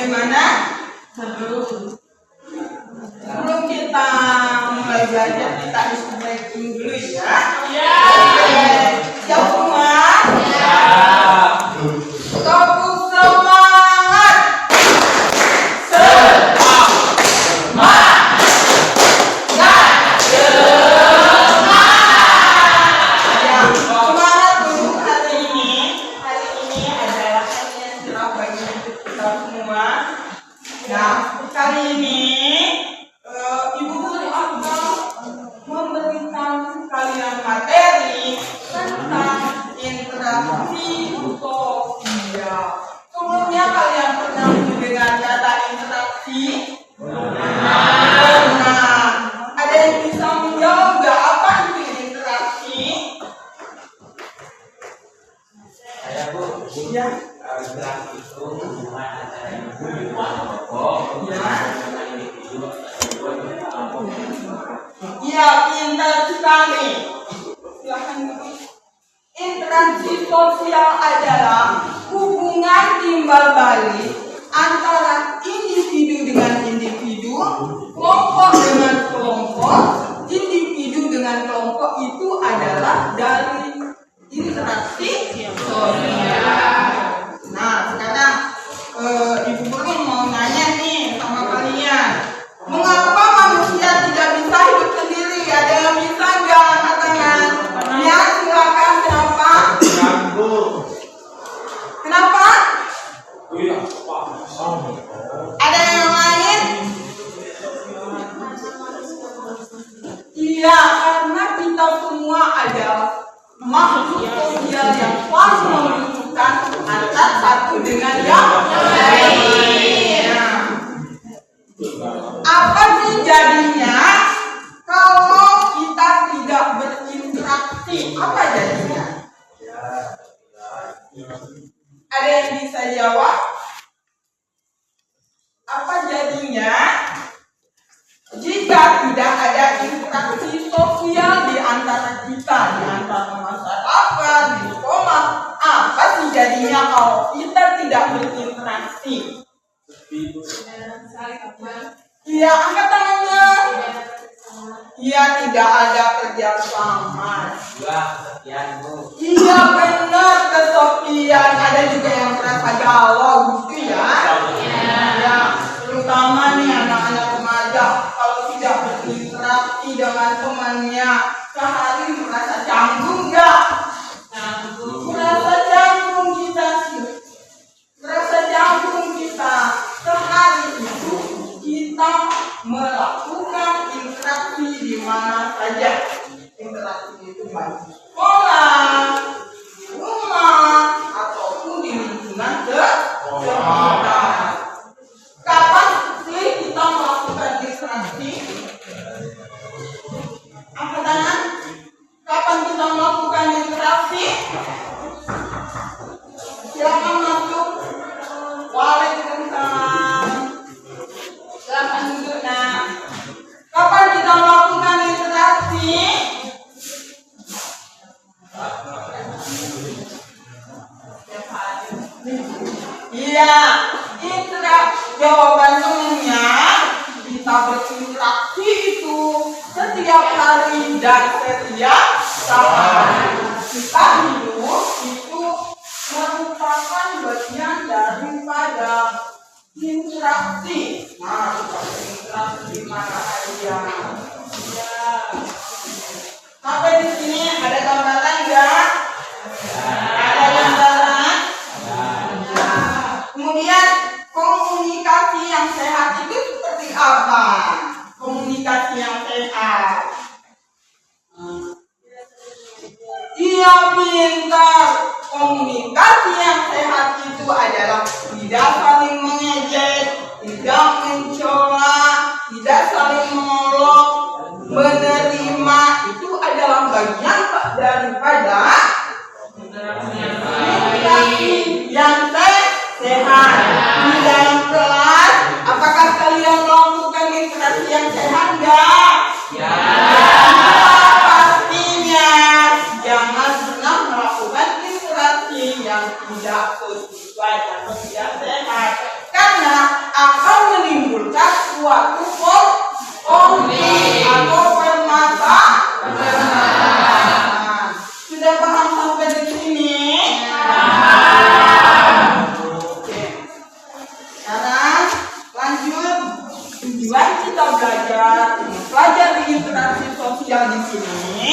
bagaimana? Sebelum kita mulai belajar, kita harus breaking dulu ya. Ya. Siap semua? Ya. Tepuk semangat. Nah, kali ini Ibu Guru akan memberikan kalian materi tentang interaksi sosial. Sebelumnya kalian pernah mendengar kata interaksi? Nah, ada yang bisa menjawab nggak apa itu interaksi? Saya Bu. Ya. Interaksi itu hubungan antara individu dan kelompok. Iya, pintar sekali. Silakan Bu. Interaksi sosial adalah hubungan timbal balik antara individu dengan individu, kelompok dengan kelompok. Individu dengan kelompok itu adalah dari interaksi sosial. Nah, sekarang Ibu Guru mau nanya nih sama kalian, mengapa manusia tidak bisa hidup sendiri? Ada yang bisa nggak angkat tangan? Ya, silakan. Kenapa? Kenapa? Ada yang lain? Iya, karena kita semua adalah makhluk sosial yang saling membutuhkan antara satu dengan yang lain. Apa sih jadinya kalau kita tidak berinteraksi? Apa jadinya? Ada yang bisa jawab? Apa jadinya jika tidak ada interaksi sosial di antara kita, di antara masyarakat, di sekolah? Apa sih jadinya kalau kita tidak berinteraksi? Iya, angkat tangannya. Iya, tidak ada kerjasama. Iya, benar, kesepian. Ada juga yang merasa galau gitu ya. Ya, terutama nih anak-anak remaja, kalau tidak berinteraksi dengan temannya sehari merasa canggung nggak? Merasa canggung kita sih. Merasa canggung kita. Sehari itu kita melakukan interaksi di mana saja. Interaksi itu baik di sekolah, di rumah, ataupun di lingkungan sekitar. Kapan sih kita melakukan interaksi? Angkat tangan. Kapan kita melakukan interaksi? Silakan masuk. Waalaikumsalam. Silakan duduk. Nah, kapan kita melakukan interaksi? Iya, jawaban temennya kita berinteraksi itu setiap hari dan setiap saat. Kita hidup itu merupakan bagian daripada interaksi. Nah, interaksi di mana aja? Ya. Sampai di sini ada gambaran nggak? Ada gambaran? Kemudian komunikasi yang sehat itu seperti apa? Komunikasi yang sehat. Iya, pintar. Komunikasi yang sehat itu adalah tidak saling mengejek, tidak mencela, tidak saling mengolok, menerima. Itu adalah bagian daripada interaksi yang sehat. Di dalam kelas, apakah kalian melakukan interaksi tujuan kita belajar mempelajari interaksi sosial di sini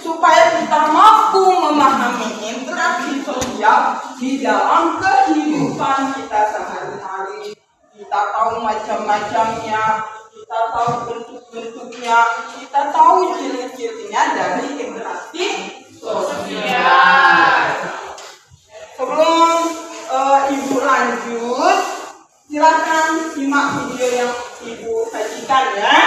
supaya kita mampu memahami interaksi sosial di dalam kehidupan kita sehari-hari. Kita tahu macam-macamnya, kita tahu bentuk-bentuknya, kita tahu ciri-cirinya dari interaksi sosial. Sebelum Ibu lanjut, silakan simak video yang Ibu sajikan ya.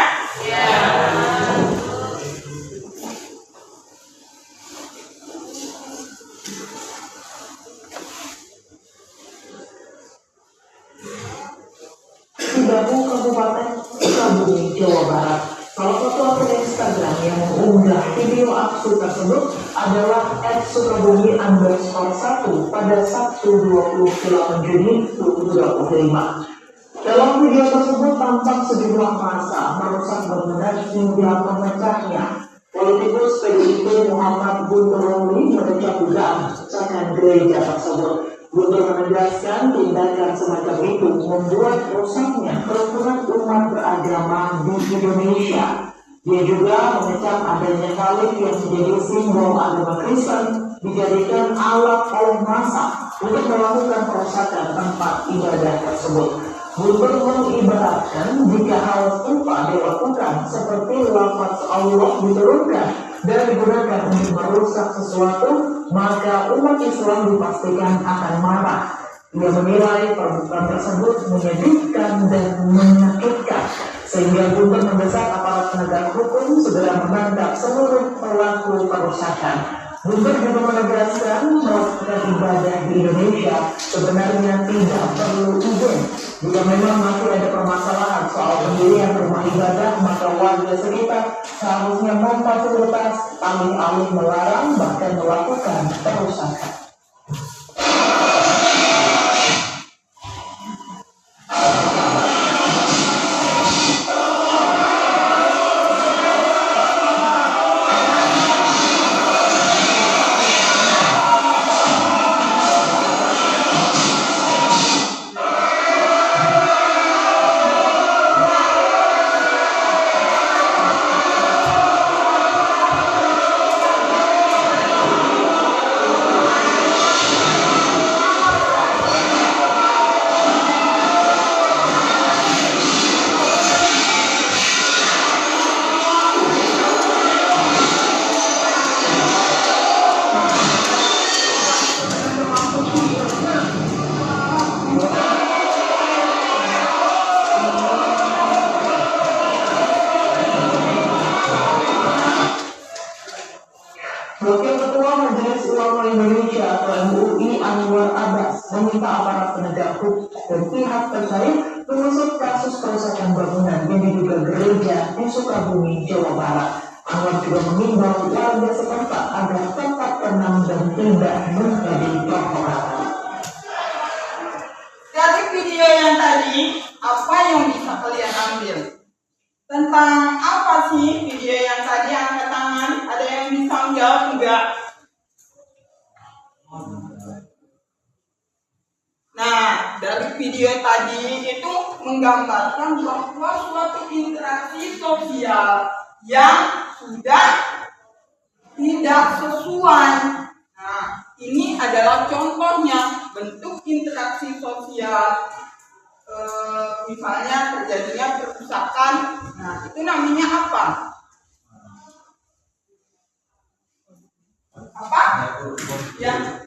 Cidahu, Kabupaten Sukabumi, Jawa Barat. Salah satu akun Instagram yang mengunggah video aksi tersebut adalah @sukabumi_1 pada Sabtu 28 Juni 2025. Dalam video tersebut tampak sejumlah massa merusak bangunan hingga memecahnya. Politikus PDIP Muhammad Guntur Romli mengecam dugaan pemecahkan gereja tersebut. Guntur menegaskan tindakan semacam itu membuat rusaknya kerukunan umat beragama di Indonesia. Dia juga mengecam adanya salib yang menjadi simbol agama Kristen dijadikan alat oleh massa untuk melakukan perusakan tempat ibadah tersebut. Guntur mengibaratkan jika hal serupa dilakukan seperti lafaz Allah diturunkan dan digunakan untuk merusak sesuatu, maka umat Islam dipastikan akan marah. Ia menilai perbuatan tersebut menyedihkan dan menyakitkan, sehingga Guntur mendesak aparat penegak hukum segera menangkap seluruh pelaku perusakan. Guntur juga menegaskan melakukan ibadah di Indonesia sebenarnya tidak perlu izin. Jika memang masih ada permasalahan soal pendirian rumah ibadah, maka warga sekitar seharusnya memfasilitasi alih-alih melarang bahkan melakukan perusakan. Wakil Ketua Majelis Ulama Indonesia atau MUI Anwar Abbas meminta aparat penegak hukum dan pihak terkait mengusut kasus kerusakan bangunan yang diduga gereja di Sukabumi, Jawa Barat. Anwar juga mengimbau warga setempat agar tetap tenang dan tidak menjadi kehormatan. Dari video yang tadi, apa yang bisa kalian ambil? Tentang apa sih video yang tadi? Angkat tangan. Ada yang bisa menjawab enggak? Nah, dari video tadi itu menggambarkan bahwa suatu interaksi sosial yang sudah tidak sesuai. Nah, ini adalah contohnya bentuk interaksi sosial. Misalnya terjadinya perusakan. Nah, itu namanya apa? Apa? Ya.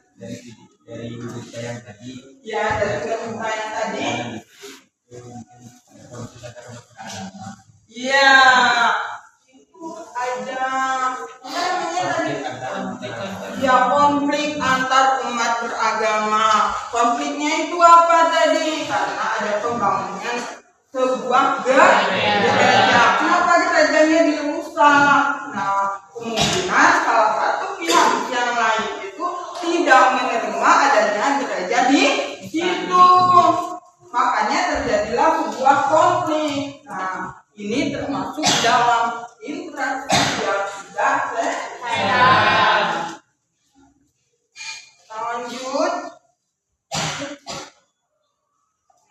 Dari berita yang tadi. Ya, dari berita yang tadi. Iya. Itu ada apa namanya tadi? Ya, konflik antar umat beragama. Konfliknya itu apa tadi? Karena ada pembangunan sebuah gereja. Kenapa gerejanya dirusak? Nah, kemungkinan salah satu pihak yang lain itu tidak menerima adanya gereja di situ. Makanya terjadilah sebuah konflik. Nah, ini termasuk dalam interaksi yang tidak sehat. Lanjut.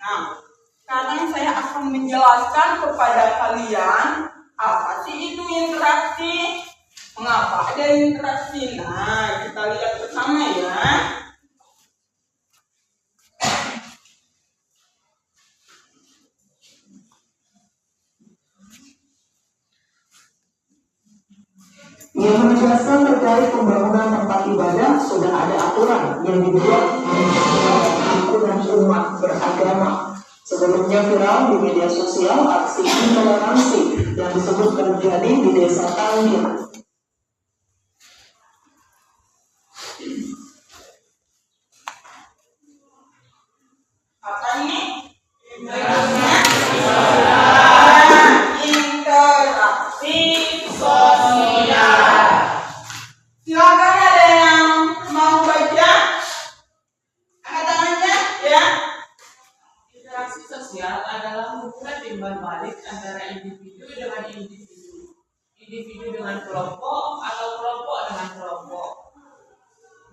Nah, sekarang saya akan aku menjelaskan kepada kalian apa sih itu interaksi, mengapa ada interaksi. Nah, kita lihat bersama ya. Yang menegaskan terkait pembangunan tempat ibadah sudah ada aturan yang dibuat dengan umat beragama. Sebelumnya viral di media sosial aksi intoleransi yang disebut terjadi di Desa Tanggir. Apa ini? Interaksi sosial. Silakan ada yang mau baca? Angkat tangannya ya. Interaksi sosial adalah hubungan timbal balik antara individu dengan individu, individu dengan kelompok atau kelompok dengan kelompok.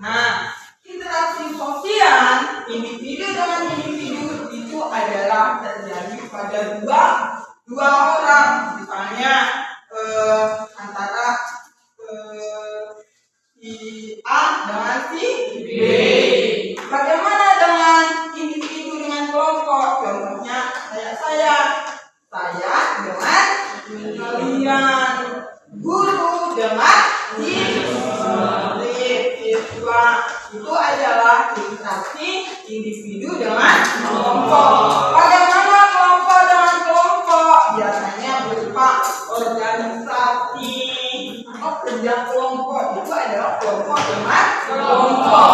Nah, interaksi sosial individu dengan individu itu adalah terjadi pada dua orang, misalnya antara si A dengan si B. Bagaimana dengan individu dengan kelompok? Contohnya saya dengan kalian, guru dengan siswa. Itu adalah interaksi individu dengan kelompok. Bagaimana kelompok dengan kelompok? Biasanya berupa organisasi. Kerja kelompok itu adalah kelompok dengan kelompok.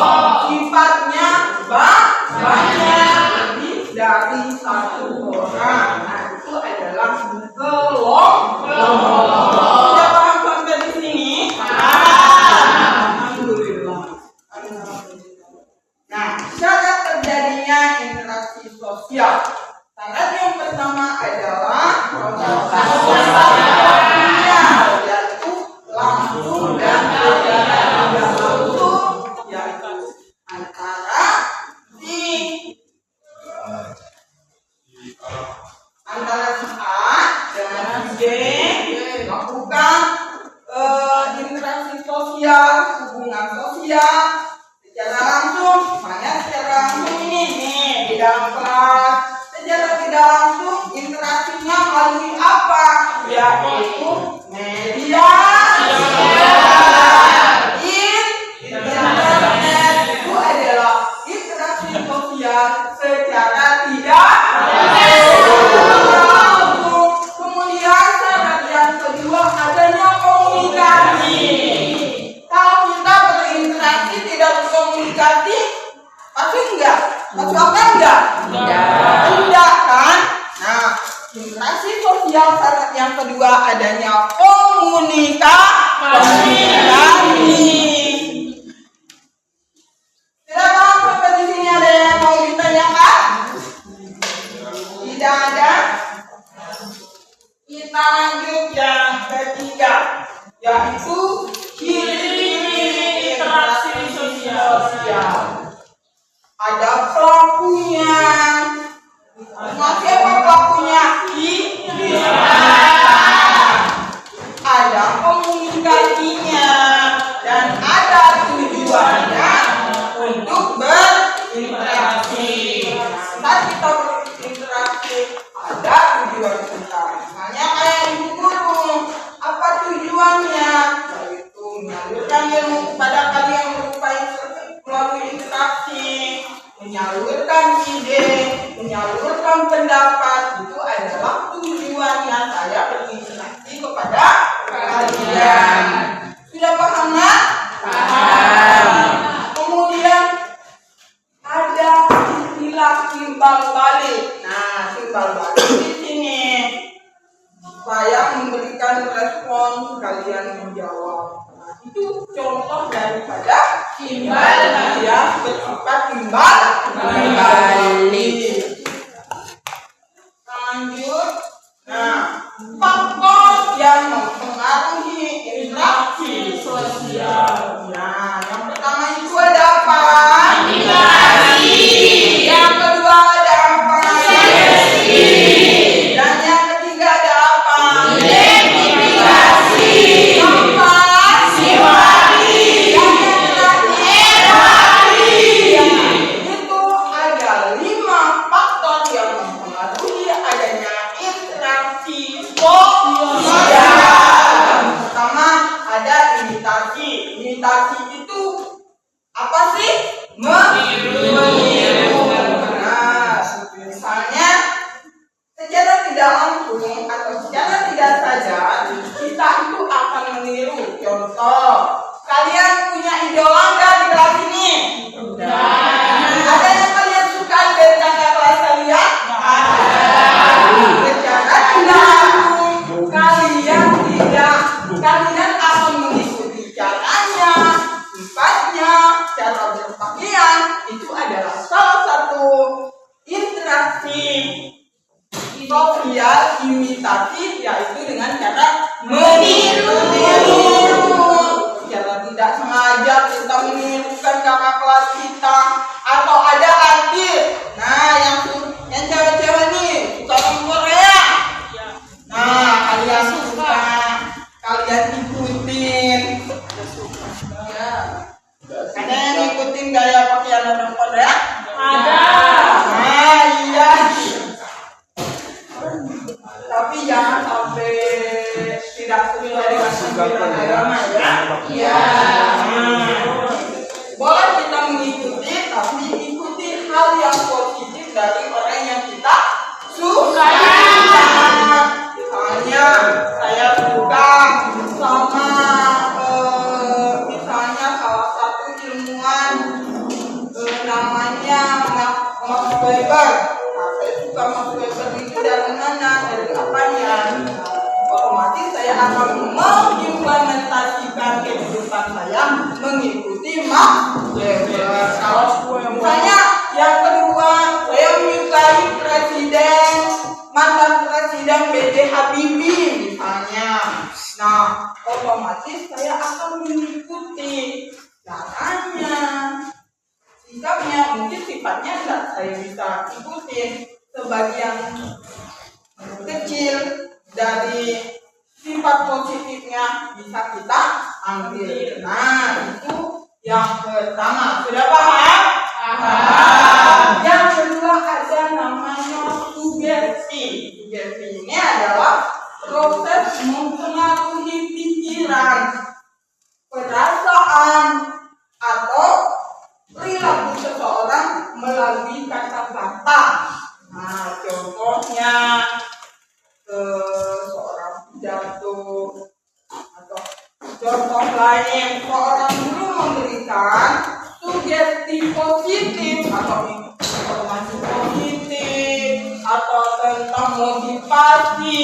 Sifatnya banyak, lebih dari satu orang. Nah, itu adalah kelompok. Sudah paham sampai di sini? Alhamdulillah. Nah, syarat terjadinya interaksi sosial. Syarat yang pertama adalah yaitu langsung dan tidak langsung, yaitu antara si A dengan si B melakukan interaksi sosial, hubungan sosial secara langsung. Misalnya secara langsung ini nih di dalam kelas, secara tidak langsung interaksinya melalui apa? Yaitu media internet. Itu adalah interaksi sosial secara tidak langsung. Kemudian syarat yang kedua adanya komunikasi. Kalau kita berinteraksi tidak berkomunikasi, pasti enggak? Masuk akal enggak? Tidak kan? Nah, interaksi sosial syarat yang kedua adanya komunikasi. Tidak paham sampai di sini ada yang mau ditanyakan? Tidak ada? Kita lanjut yang ketiga, yaitu ciri-ciri interaksi sosial. Ada pelakunya. Siapa pelakunya? Ada komunikasinya dan ada tujuannya untuk berinteraksi. Saat kita berinteraksi ada tujuan kita. Misalnya kayak guru, apa tujuannya? Yaitu menyalurkan ilmu kepada kalian melalui interaksi, menyalurkan ide, menyalurkan pendapat. Itu adalah tujuannya saya berinteraksi kepada kalian. Sudah paham nak? Paham. Kemudian ada istilah timbal balik. Nah, timbal balik di sini saya memberikan respon, kalian menjawab. Nah, itu contoh daripada timbal yang bersifat timbal balik. Lanjut. Nah, faktor yang mempengaruhi interaksi sosial. Nah, yang pertama itu ada apa? Yang kedua ada apa? tidak langsung atau secara tidak sadar kita itu akan meniru. Contoh, kalian punya idola nggak di kelas ini? Ada yang kalian suka dari kakak kelas kalian? Secara tidak langsung kalian akan mengikuti caranya, sifatnya, cara berpakaian. Itu adalah salah satu interaksi sosial imitatif, yaitu dengan cara meniru. Secara tidak sengaja kita menirukan kakak kelas kita, atau ada artis. Nah, yang cewek-cewek nih suka film Korea. Nah, kalian suka, kalian ikutin. Ada yang ngikutin gaya pakaian orang Korea? Ada. Nah, iya. Tapi jangan sampai tidak sesuai dengan anjuran agama ya. Iya. Boleh kita mengikuti, tapi ikuti hal yang positif dari orang yang kita suka. Misalnya saya suka sama misalnya salah satu ilmuwan namanya Max Weber. Saya suka Max Weber itu dari mana? Dari apanya? Otomatis saya akan mengimplementasikan kehidupan saya mengikuti Max Weber. Kalau misalnya yang kedua, saya menyukai mantan presiden B.J. Habibie misalnya. Nah, otomatis saya akan mengikuti caranya, sikapnya. Mungkin sifatnya tidak saya bisa ikutin, sebagian kecil dari sifat positifnya bisa kita ambil. Nah, itu yang pertama. Sudah paham? Yang kedua ada namanya sugesti. Sugesti ini adalah proses mempengaruhi pikiran, perasaan, atau perilaku seseorang melalui kata-kata. Nah, contohnya seorang pidato, atau contoh lain, seorang guru memberikan sugesti positif atau informasi positif atau tentang motivasi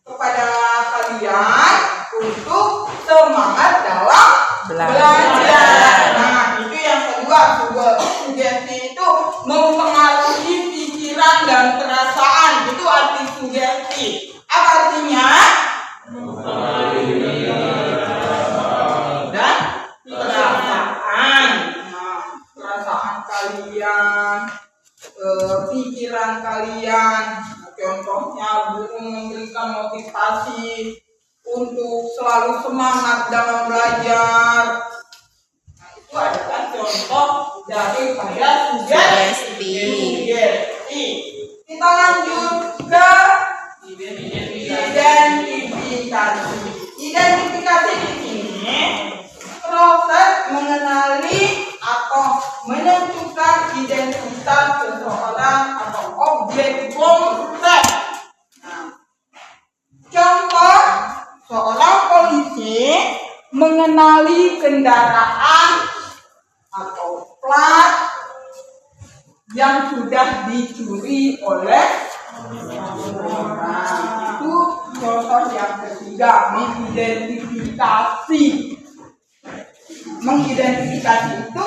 kepada kalian untuk semangat dalam belajar. Nah, itu yang kedua. Sugesti itu mempengaruhi pikiran dan perasaan. Itu arti sugesti. Apa artinya? Dan perasaan. Nah, perasaan kalian, pikiran kalian. Contohnya guru memberikan motivasi untuk selalu semangat dalam belajar. Nah, itu adalah contoh daripada sugesti. Kita lanjut ke identifikasi. Identifikasi di sini proses mengenali atau menentukan identitas seseorang atau objek konsep. Nah, contoh, seorang polisi mengenali kendaraan atau plat yang sudah dicuri oleh orang. Itu contoh yang ketiga, mengidentifikasi. Mengidentifikasi itu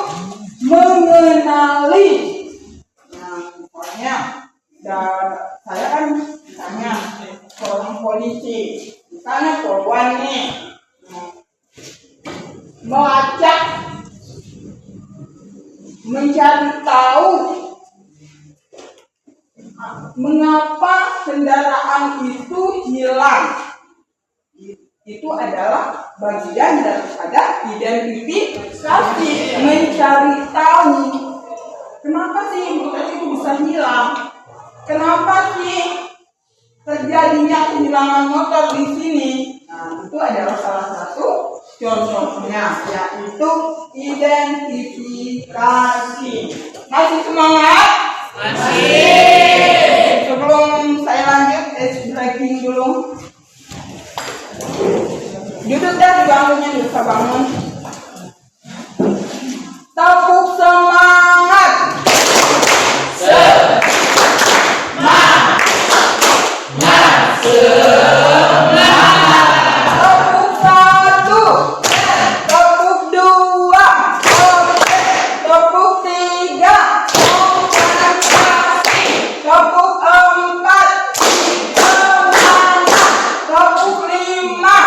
mengenali. Nah, pokoknya saya kan misalnya seorang polisi, misalnya polwan nih, melacak, mencari tahu mengapa kendaraan itu hilang. Itu adalah bagian daripada identifikasi, mencari tahu kenapa sih motor itu bisa hilang, kenapa sih terjadinya kehilangan motor di sini. Nah, itu adalah salah satu contohnya, yaitu identifikasi. Masih semangat? Masih. Sebelum saya lanjut, Duduk dah di bangkunya, bisa bangun. Tepuk semangat. Tepuk satu, tepuk dua, tepuk tiga, tepuk empat, tepuk lima,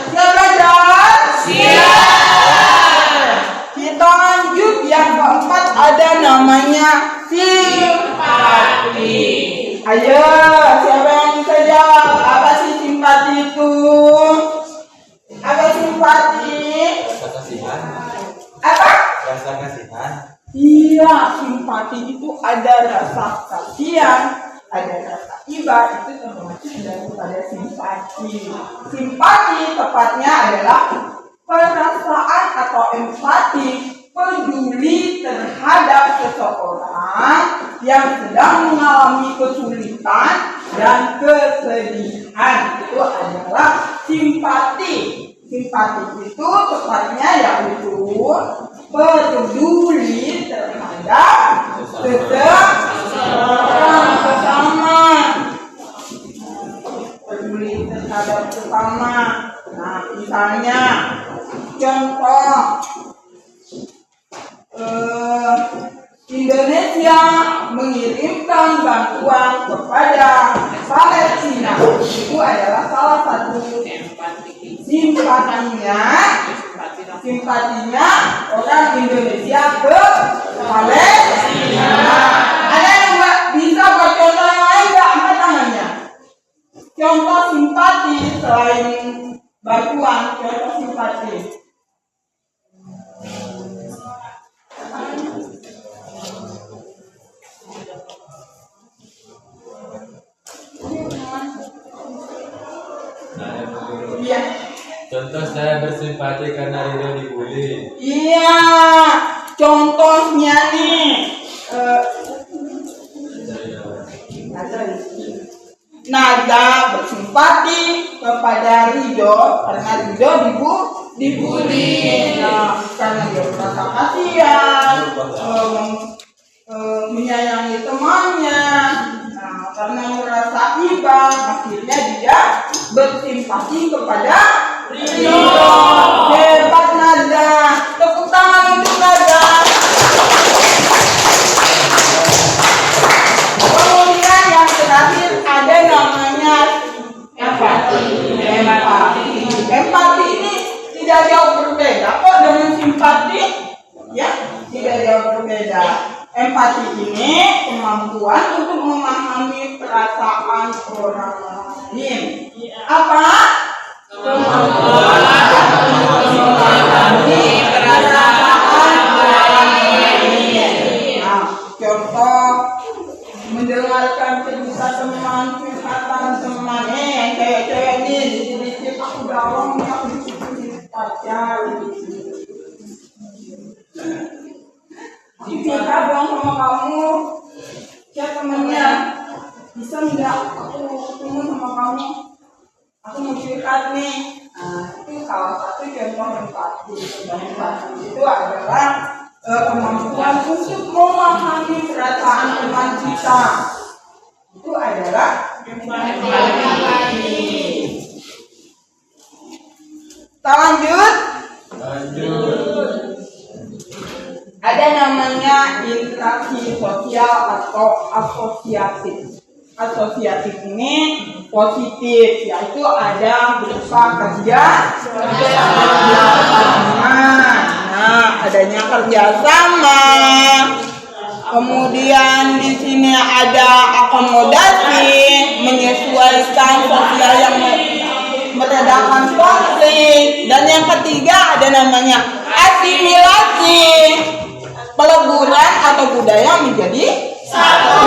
siap belajar? Siap. Kita lanjut yang keempat, ada namanya simpati. Ayo, siapa yang bisa jawab? Apa sih simpati itu? Apa simpati? Rasa kasihan. Apa? Rasa kasihan. Iya, simpati itu ada rasa kasihan, ada rasa iba, itu termasuk daripada simpati. Simpati tepatnya adalah perasaan atau empati, peduli terhadap seseorang yang sedang mengalami kesulitan dan kesedihan. Itu adalah simpati. Simpati itu tepatnya yaitu peduli terhadap seseorang sesama. Peduli terhadap sesama. Nah, misalnya contoh Indonesia mengirimkan bantuan kepada Palestina. Itu adalah salah satu simpatinya orang Indonesia ke Palestina. Ada yang bisa buat contoh yang lain nggak? Angkat tangannya. Contoh simpati selain bantuan, contoh simpati. Iya. Contoh saya bersimpati karena Ridho dibully. Iya. Contohnya nih. Nada bersimpati kepada Ridho karena Ridho dibully. Nah, karena dia merasa kasihan, menyayangi temannya. Nah, karena merasa iba, akhirnya dia bersimpati kepada Ridho. Hebat Nada. Tepuk tangan untuk Nada. Kemudian yang terakhir ada namanya empati. Empati ini tidak jauh berbeda kok dengan simpati, ya, tidak jauh berbeda. Empati ini kemampuan untuk memahami perasaan orang lain. Apa? Kemampuan untuk memahami perasaan orang lain. Nah, contoh mendengarkan cerita teman, curhatan teman. Cewek-cewek ini dikit-dikit aku dorong, aku dikit-dikit pacar. Cerita dong sama kamu, ya temennya, bisa nggak aku ketemu sama kamu? Aku mau curhat nih. Nah, itu salah satu contoh empati. Empati itu adalah kemampuan untuk memahami perasaan teman kita. Itu adalah empati. Kita lanjut. Ada namanya interaksi sosial atau asosiatif. Asosiatif ini positif, yaitu ada berupa kerjasama. Nah, adanya kerjasama. Kemudian di sini ada akomodasi, menyesuaikan sosial yang meredakan konflik. Dan yang ketiga ada namanya asimilasi, peleburan atau budaya menjadi satu.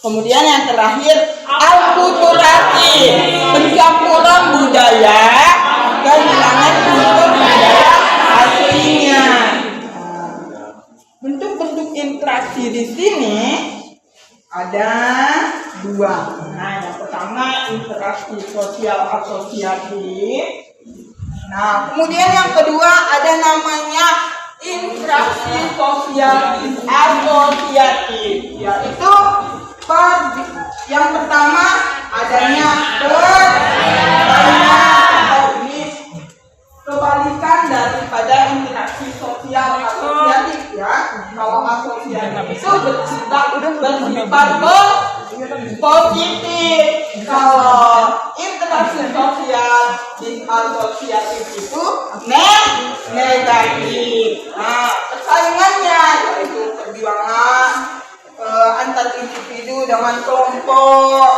Kemudian yang terakhir alkulturasi, pencampuran budaya dan hilangnya kultur budaya aslinya. Bentuk-bentuk interaksi di sini ada dua. Nah, yang pertama interaksi sosial asosiatif. Nah, kemudian yang kedua ada namanya interaksi sosial asosiatif, yaitu yang pertama adanya kebalikan daripada interaksi sosial asosiatif ya. Kalau asosiatif itu bersifat positif. Kalau interaksi sosial asosiatif itu negatif. Nah, persaingannya yaitu perjuangan antar individu dengan kelompok.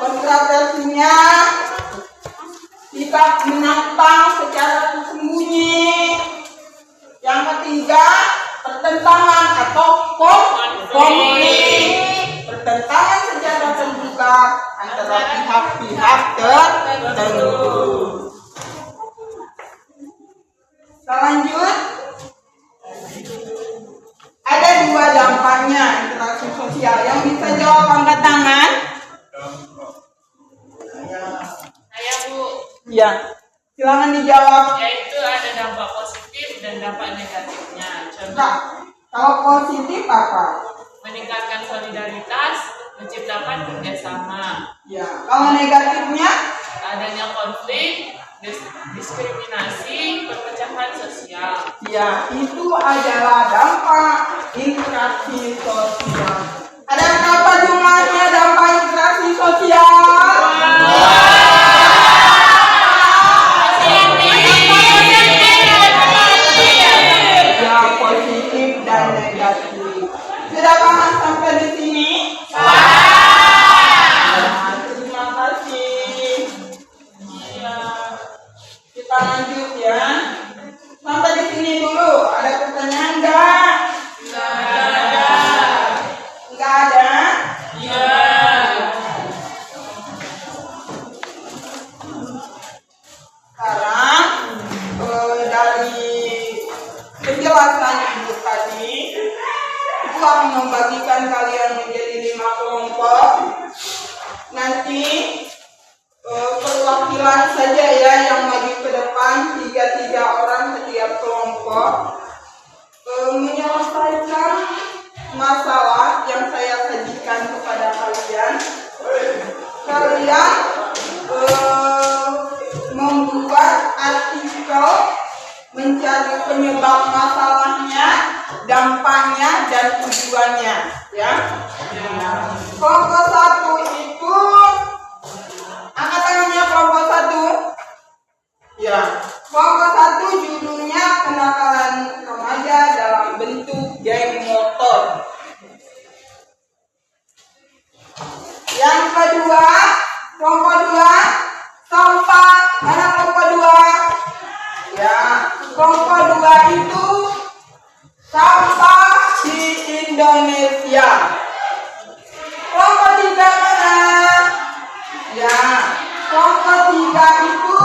Kontroversinya sikap menantang secara tersembunyi. Yang ketiga, pertentangan atau konflik. Pertentangan secara terbuka antara pihak-pihak tertentu. Selanjut, ada dua dampaknya interaksi sosial. Yang bisa jawab angkat tangan. Saya Bu, Ya, silakan dijawab. yaitu ada dampak positif dan dampak negatifnya. Contoh, Nah, kalau positif apa? meningkatkan solidaritas, menciptakan kerjasama. Ya, kalau negatifnya? Adanya konflik, diskriminasi, perpecahan sosial. Ya, itu adalah dampak interaksi sosial. Ada berapa jumlahnya dampak interaksi sosial? Ya, positif dan negatif. Sudah paham sampai di sini? Nah, terima kasih. Ya, kita lanjut ya. Sampai di sini dulu. Ada pertanyaan enggak? Enggak ada? Sekarang dari penjelasan Ibu tadi, Ibu akan membagikan kalian menjadi 5 kelompok. Nanti perwakilan saja ya yang maju ke depan, 3 orang setiap kelompok, menyelesaikan masalah yang saya sajikan kepada kalian. Kalian membuat artikel mencari penyebab masalahnya, dampaknya, dan tujuannya ya. Kelompok 1 itu angkat tangannya. Kelompok 1 ya. Kelompok 1 judulnya kenakalan remaja dalam bentuk geng motor. Yang kedua, kelompok 2 sampah. Mana kelompok 2? Ya, kelompok 2 itu sampah di Indonesia. Kelompok 3 mana? Ya, kelompok 3 itu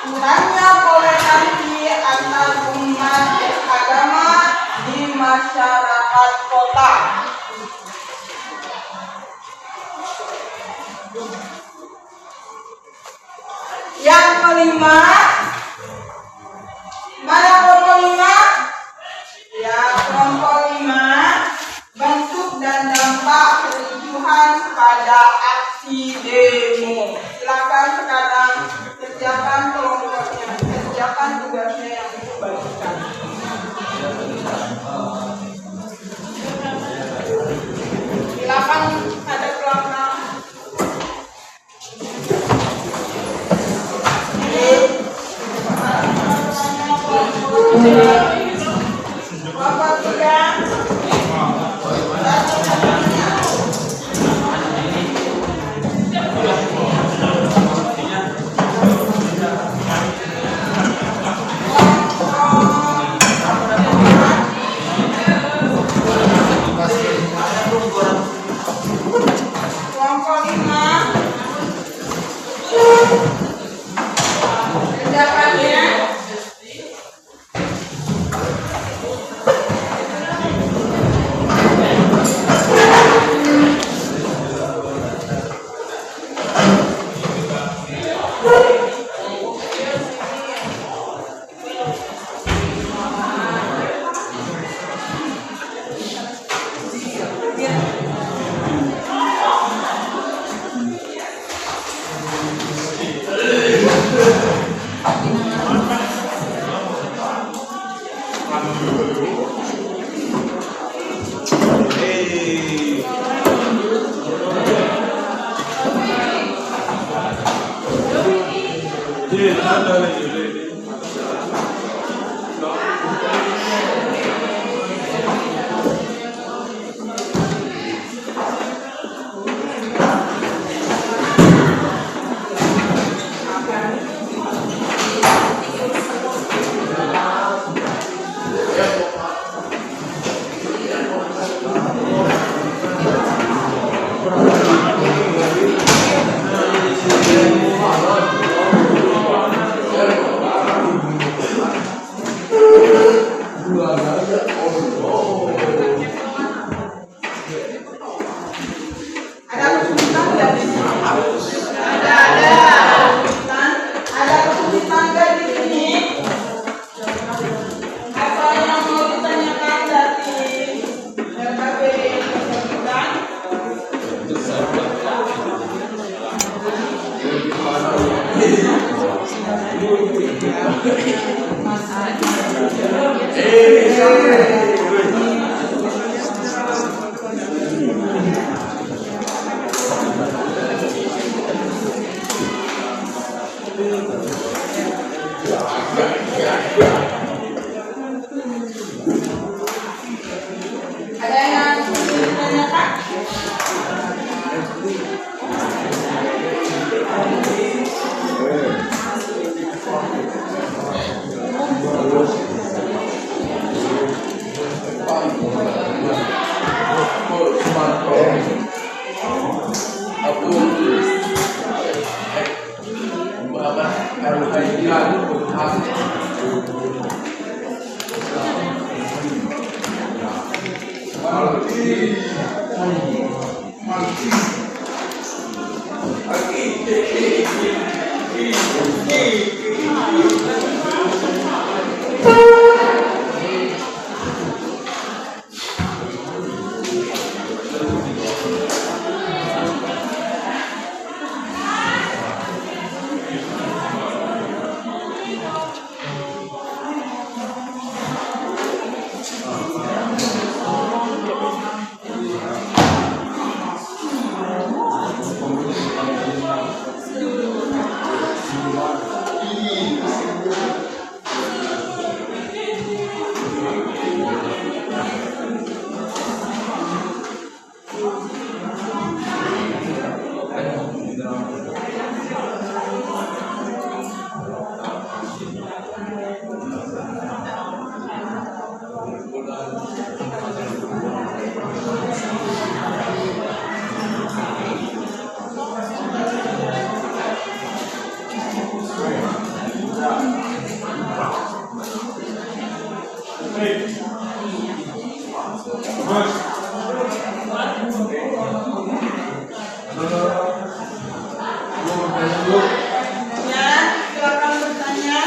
kurangnya toleransi antar umat beragama di masyarakat kota. Yang kelima, mana kelompok 5? Ya, kelompok 5 bentuk dan dampak kericuhan pada aksi demo. Silakan sekarang kerjakan kelompoknya, kerjakan tugasnya yang dibagikan. Silakan ada belakang. Ada yang ditanyakan? Silakan bertanya.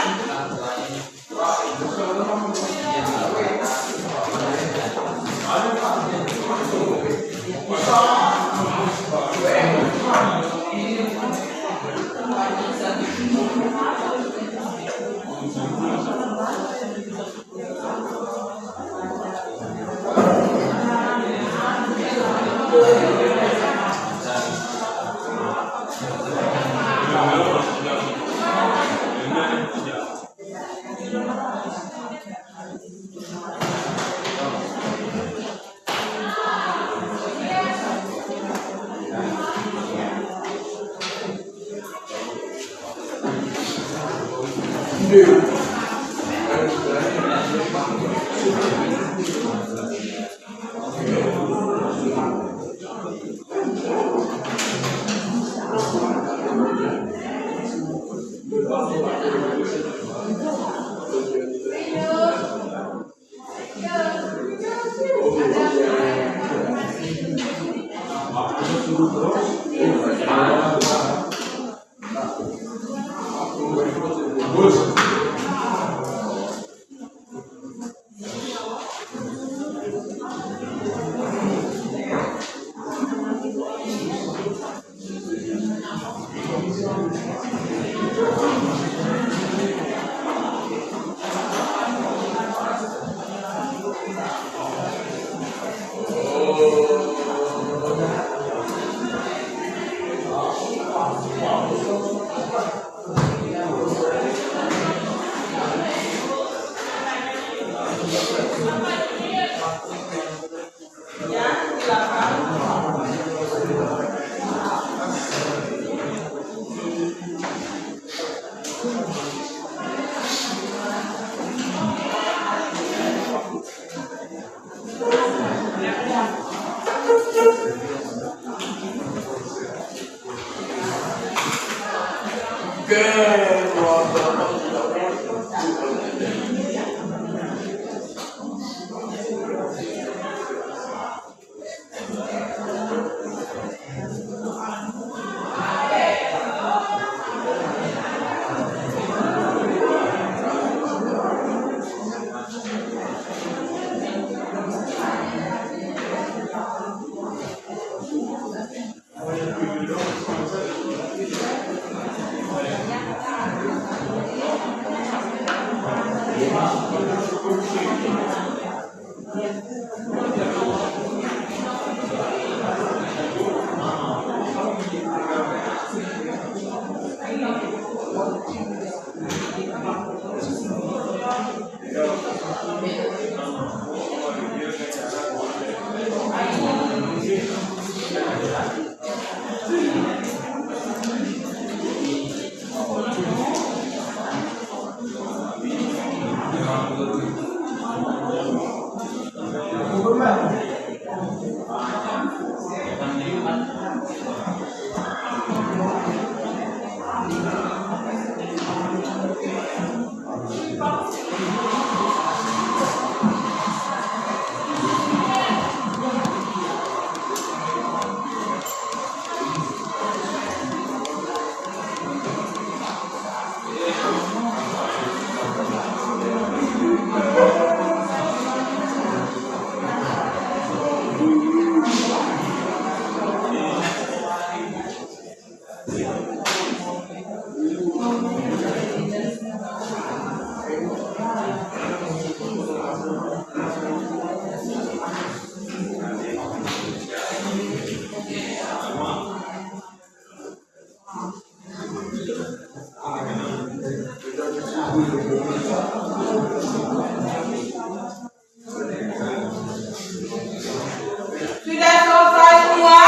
Sudah selesai semua?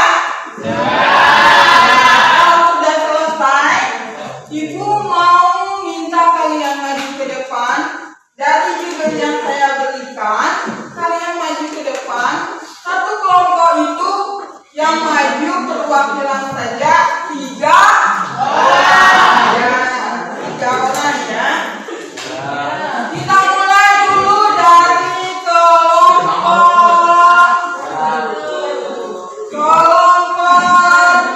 Kalau sudah selesai, Ibu mau minta kalian maju ke depan. Dari judul yang saya berikan, kalian maju ke depan. Satu kelompok itu yang maju perwakilan saja 3 orang. Ya, 3 orang ya. Kita mulai dulu dari kelompok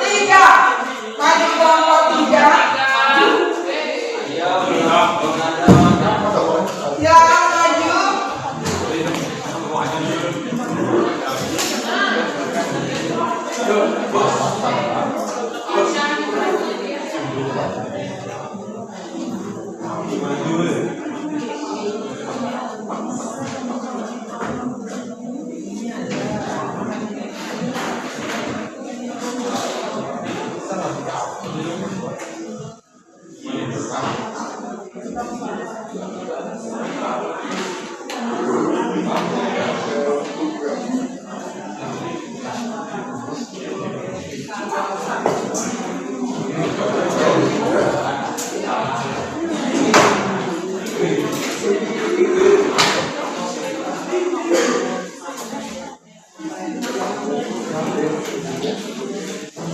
3. Maju kelompok 3. Silakan maju.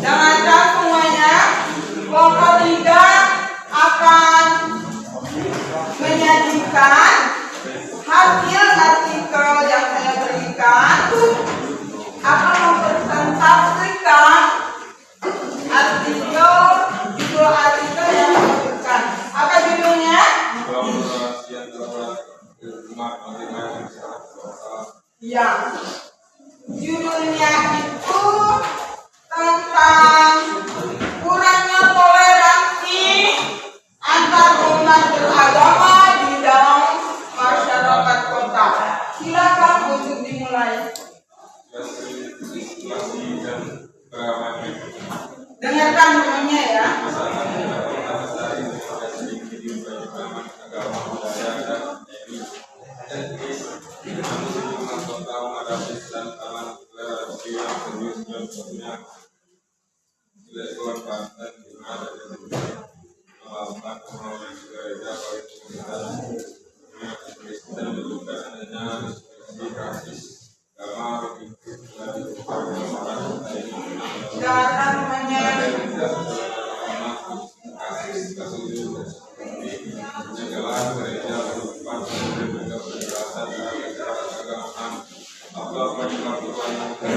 Jangan semuanya, kelompok 3 akan menyajikan hasil artikel yang saya berikan, akan mempresentasikan artikel, judul artikel yang saya berikan. Apa judulnya? Ya, judulnya itu tentang kurangnya toleransi antar umat beragama di dalam masyarakat kota. Silakan untuk dimulai. Dengarkan semuanya ya. Dengarkan semuanya. Ya.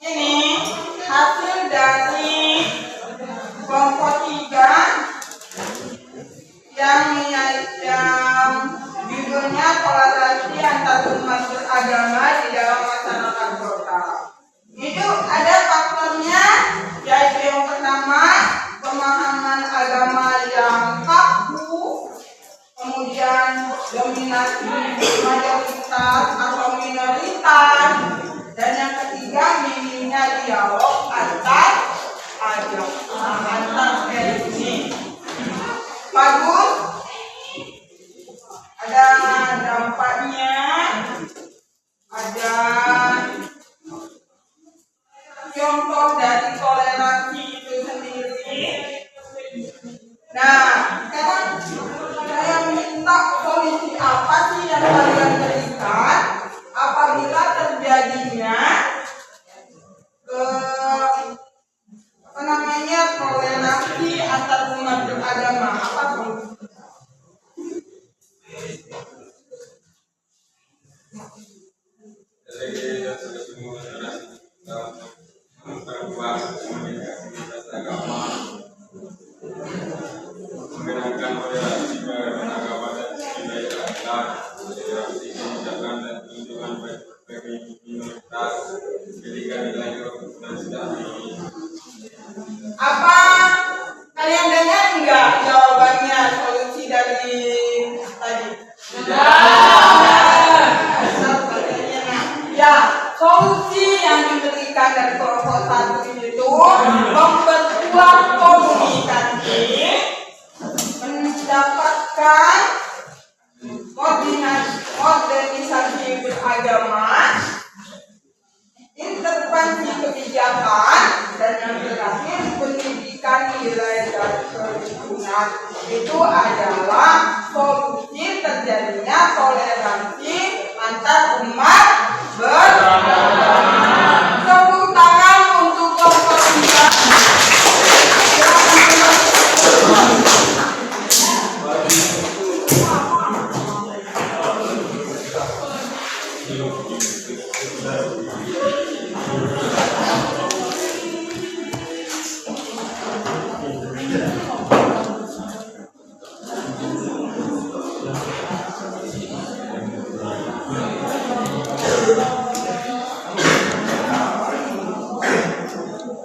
Ini hasil dari kelompok 3 yang judulnya toleransi antar umat beragama di dalam masyarakat kota. Itu ada faktornya, yaitu yang pertama pemahaman agama yang kaku, kemudian dominasi mayoritas atau minoritas, dan yang ketiga minimnya dialog antar etnis. Bagus, ada dampaknya, ada contoh dari toleransi itu sendiri. Nah, sekarang saya minta solusi apa sih yang kalian berikan apabila terjadinya toleransi antar umat beragama. Apa solusi? Apa kalian dengar enggak jawabannya, solusi dari tadi? Ya, solusi yang diberikan dari kelompok 1 itu memperkuat komunikasi, mendapatkan modernisasi beragama, intervensi kebijakan, dan yang terakhir pendidikan nilai dan kelingkungan. Itu adalah solusi terjadinya toleransi antar umat beragama. Tepuk tangan untuk kelompok 3.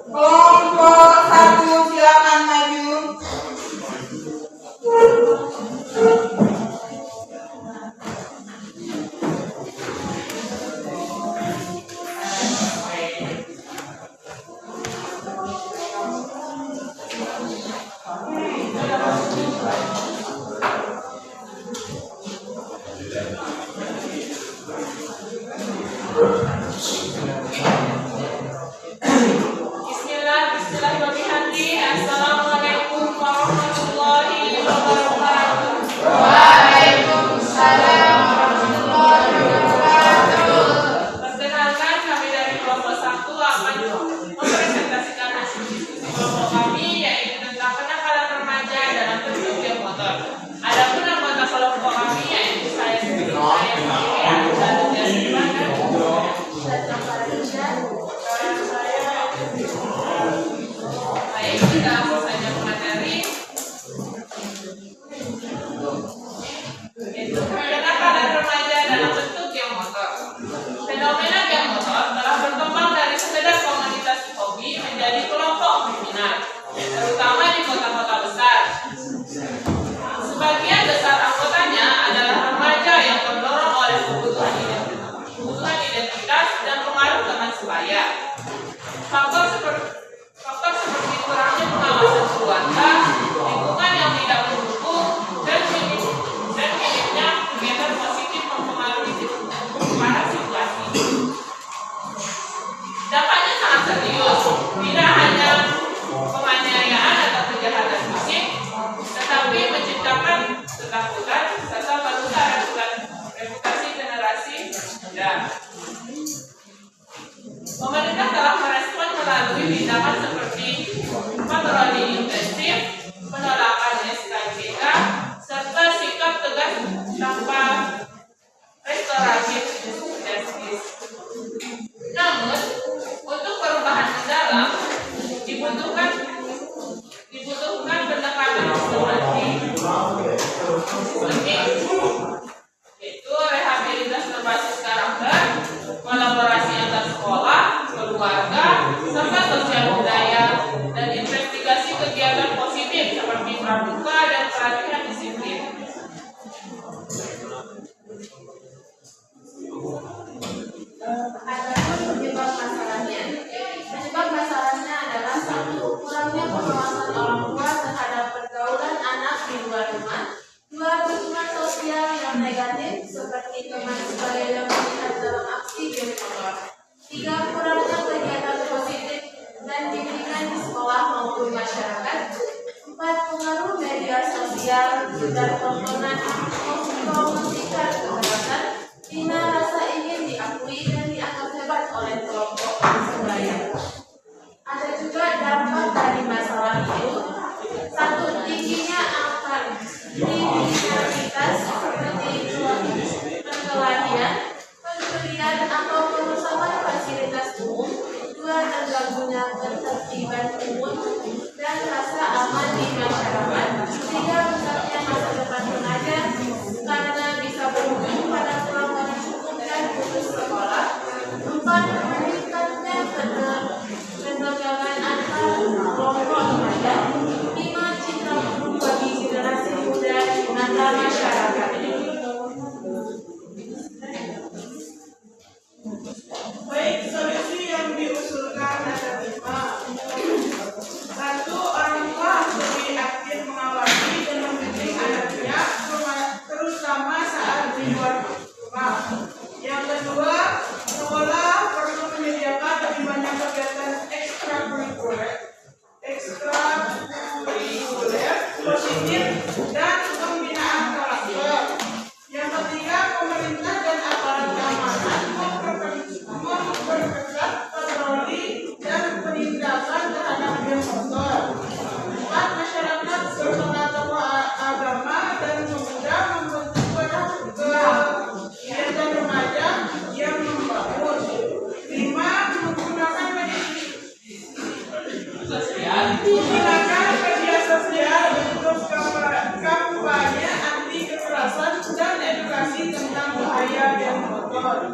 Kelompok 1 silakan maju. Bismillahirrahmanirrahim. Assalamualaikum warahmatullahi wabarakatuh. Waalaikumsalam warahmatullahi wabarakatuh. Perkenalkan, kami dari kelompok 1 akan mempresentasikan hasil diskusi kelompok kami, yaitu tentang kenakalan remaja dalam bentuk geng motor. Adapun anggota kelompok kami yaitu saya sendiri, dan baik, kita langsung saja ke materi. Itu kenakalan remaja dalam bentuk geng motor. Fenomena geng motor telah berkembang dari sekedar komunitas hobi menjadi kelompok kriminal, terutama di kota-kota besar. Sebagian besar anggotanya adalah remaja yang terdorong oleh kebutuhan identitas dan pengaruh teman sebaya. Faktor seperti kurangnya pengawasan keluarga, lingkungan yang tidak mendukung, dan minimnya kegiatan positif mempengaruhi para situasi. Dampaknya sangat serius, tidak hanya penganiayaan atau kejahatan fisik, tetapi ketakutan, serta merusak reputasi generasi muda. Pemerintah telah merespon melalui tindakan seperti patroli intensif, penolakan SKCK, serta sikap tegas tanpa restoratif justice. Namun, untuk perubahan mendalam dibutuhkan pendekatan sistematik, yaitu rehabilitasi berbasis karakter, kolaborasi antar sekolah, keluarga, serta sosial budaya, dan investigasi kegiatan positif seperti pramuka dan pelatihan disiplin. Adapun penyebab masalahnya adalah satu, kurangnya pengawasan orang tua terhadap pergaulan anak di luar rumah. Dua, dukungan sosial yang negatif seperti teman sebaya yang terlihat dalam aksi geng motor. Tiga, kurangnya kegiatan positif dan bimbingan di sekolah maupun masyarakat. Empat, pengaruh media sosial dan tontonan mempromosikan kekerasan. Lima, rasa ingin diakui dan dianggap hebat oleh kelompok sebaya. Ada juga dampak dari masalah itu. Satu, tingginya angka kriminalitas seperti perkelahian, pencurian atau perusakan fasilitas umum. Dua, terganggunya ketertiban umum dan rasa aman di masyarakat. Tiga, rusaknya masa depan remaja karena bisa berujung pada pelanggaran hukum dan putus sekolah. Empat, meningkatnya ketegangan antar kelompok remaja. Lima, citra buruk bagi generasi muda di mata masyarakat. Baik, solusi yang diusulkan ada 5. Satu, orang tua lebih aktif mengawasi dan membimbing anaknya, terutama saat di luar rumah. Yang kedua, sekolah perlu menyediakan lebih banyak kegiatan ekstrakurikuler positif dan pembinaan karakter. Yang ketiga, pemerintah dan aparat keamanan memperketat patroli dan penindakan terhadap geng motor. 4, masyarakat bersama tokoh agama dan pemuda membentuk kegiatan remaja yang membangun. 5, menggunakan media sosial untuk kampanye anti kekerasan dan edukasi tentang bahaya geng motor.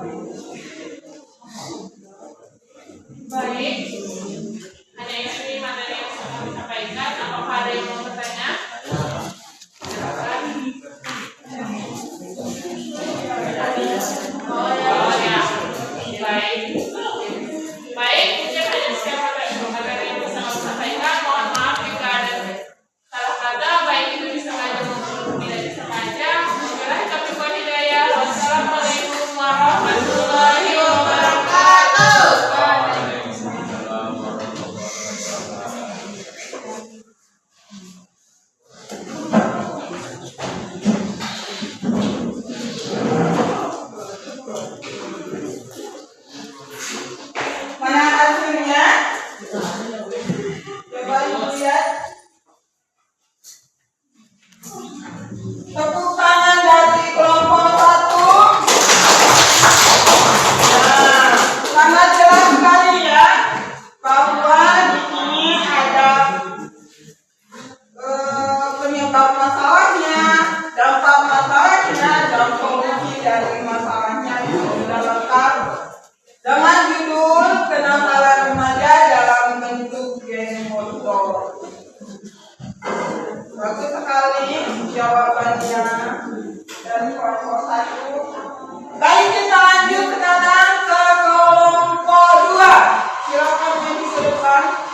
Baik, hanya ini materi yang saya sampaikan. Apakah ada yang mau bertanya? Silakan. Oh ya. Baik, mungkin hanya sekian materi yang bisa saya sampaikan. Mohon maaf jika ada salah kata, baik itu disengaja maupun tidak disengaja. Wabillahi taufiq wal hidayah. Wassalamualaikum warahmatullahi wabarakatuh. Mana hasilnya? Coba ibu lihat. Tepuk tangan dari kelompok 1. Nah, sangat jelas sekali ya bahwa di sini ada penyebab masalahnya, dampak masalahnya, dan solusi dari masalahnya yang sudah lengkap dengan judul kenakalan remaja dalam bentuk geng motor. Bagus sekali jawabannya dari kelompok 1. Baik, kita lanjut kenalan ke kelompok 2. Silakan maju ke depan.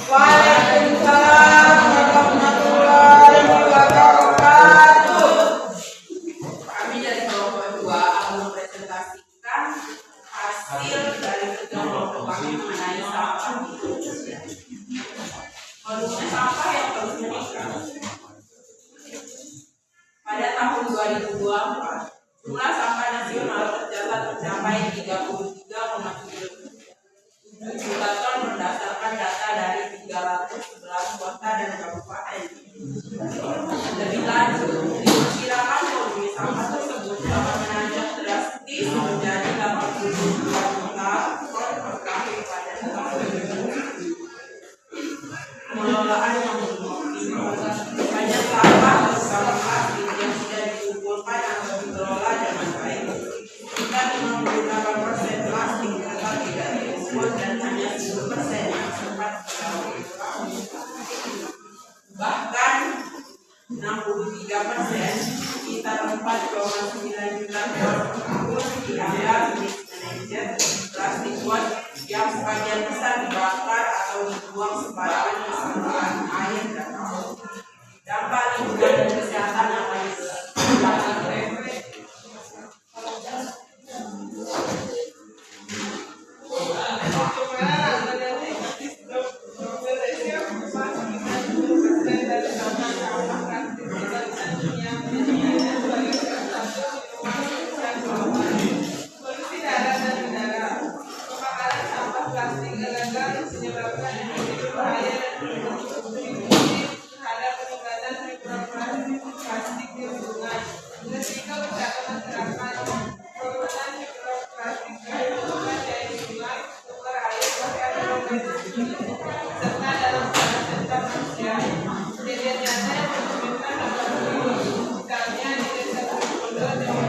Waalaikumsalam warahmatullahi wabarakatuh. Kami dari kelompok 2 akan mempresentasikan hasil dari kelompok kami mengenai sampah. Volume sampah yang terus meningkat. Pada tahun 2024, jumlah sampah nasional tercatat mencapai 33,7 juta ton berdasarkan data dari 311 kota dan kabupaten. Lebih lanjut, diperkirakan volume sampah tersebut akan menanjak drastis menjadi 82 juta ton per tahun pada tahun 2020. Pengelolaan yang mengoptimalkan banyak sampah terutama plastik yang tidak dikumpulkan atau dikelola dengan baik. Kita 56% plastik tetap tidak dikumpul dan hanya 10% yang sempat didaur. Bahkan 63% sekitar 4,9 juta ton pun dianggap milik manajer plastik waste yang sebagian besar dibakar atau dibuang sembarangan ke saluran air dan laut. Dampak lingkungan dan kesehatan akan Polusi darat dan udara. Pembakaran sampah plastik ilegal menyebabkan emisi berbahaya dan berkontribusi terhadap peningkatan mikroplastik di lingkungan. Resiko kesehatan masyarakat, penurunan mikroplastik di lingkungan dari sungai, sumber air, bahkan organisme serta dalam sentra manusia. Kejadian nyata yang mencerminkan hal ini, misalnya di desa Pondok dengan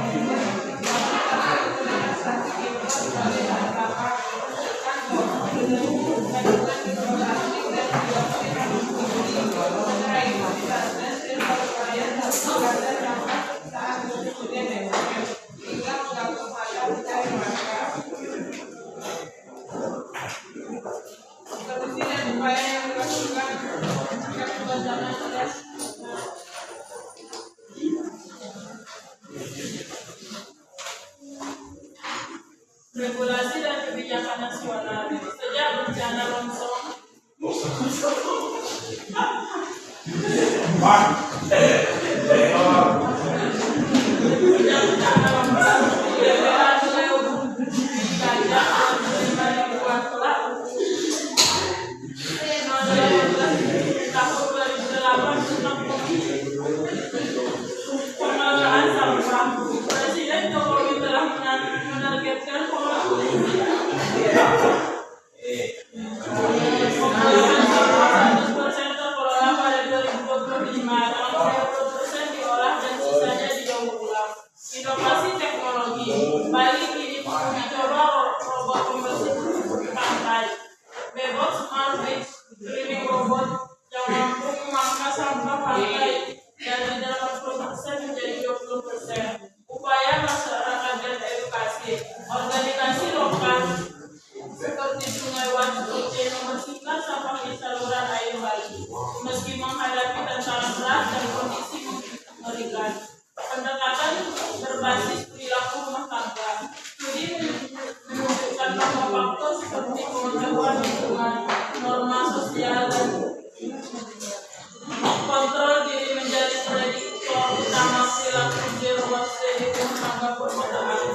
regulasi dan kebijakan nasional. Sejak bencana longsor pengelolaan sampah, Presiden Jokowi telah menargetkan pengelolaan terkelola pada 2025, 30% diolah dan sisanya didaur ulang. Inovasi teknologi, Bali kini mencoba robot pembersih pantai, Bebot Smart Beach Cleaning Robot yang mampu memangkas sampah pantai dari 80% menjadi 20%. Upaya masyarakat dan edukasi, organisasi lokal seperti Sungai Wachukuce membersihkan sampah di saluran air Bali. Meski menghadapi tantangan berat dan kondisi mengerikan, pendekatan berbasis perilaku rumah tangga. Studi menunjukkan bahwa faktor seperti pengetahuan lingkungan, norma sosial, dan kontrol diri menjadi prediktor utama perilaku zero waste di rumah tangga perkotaan.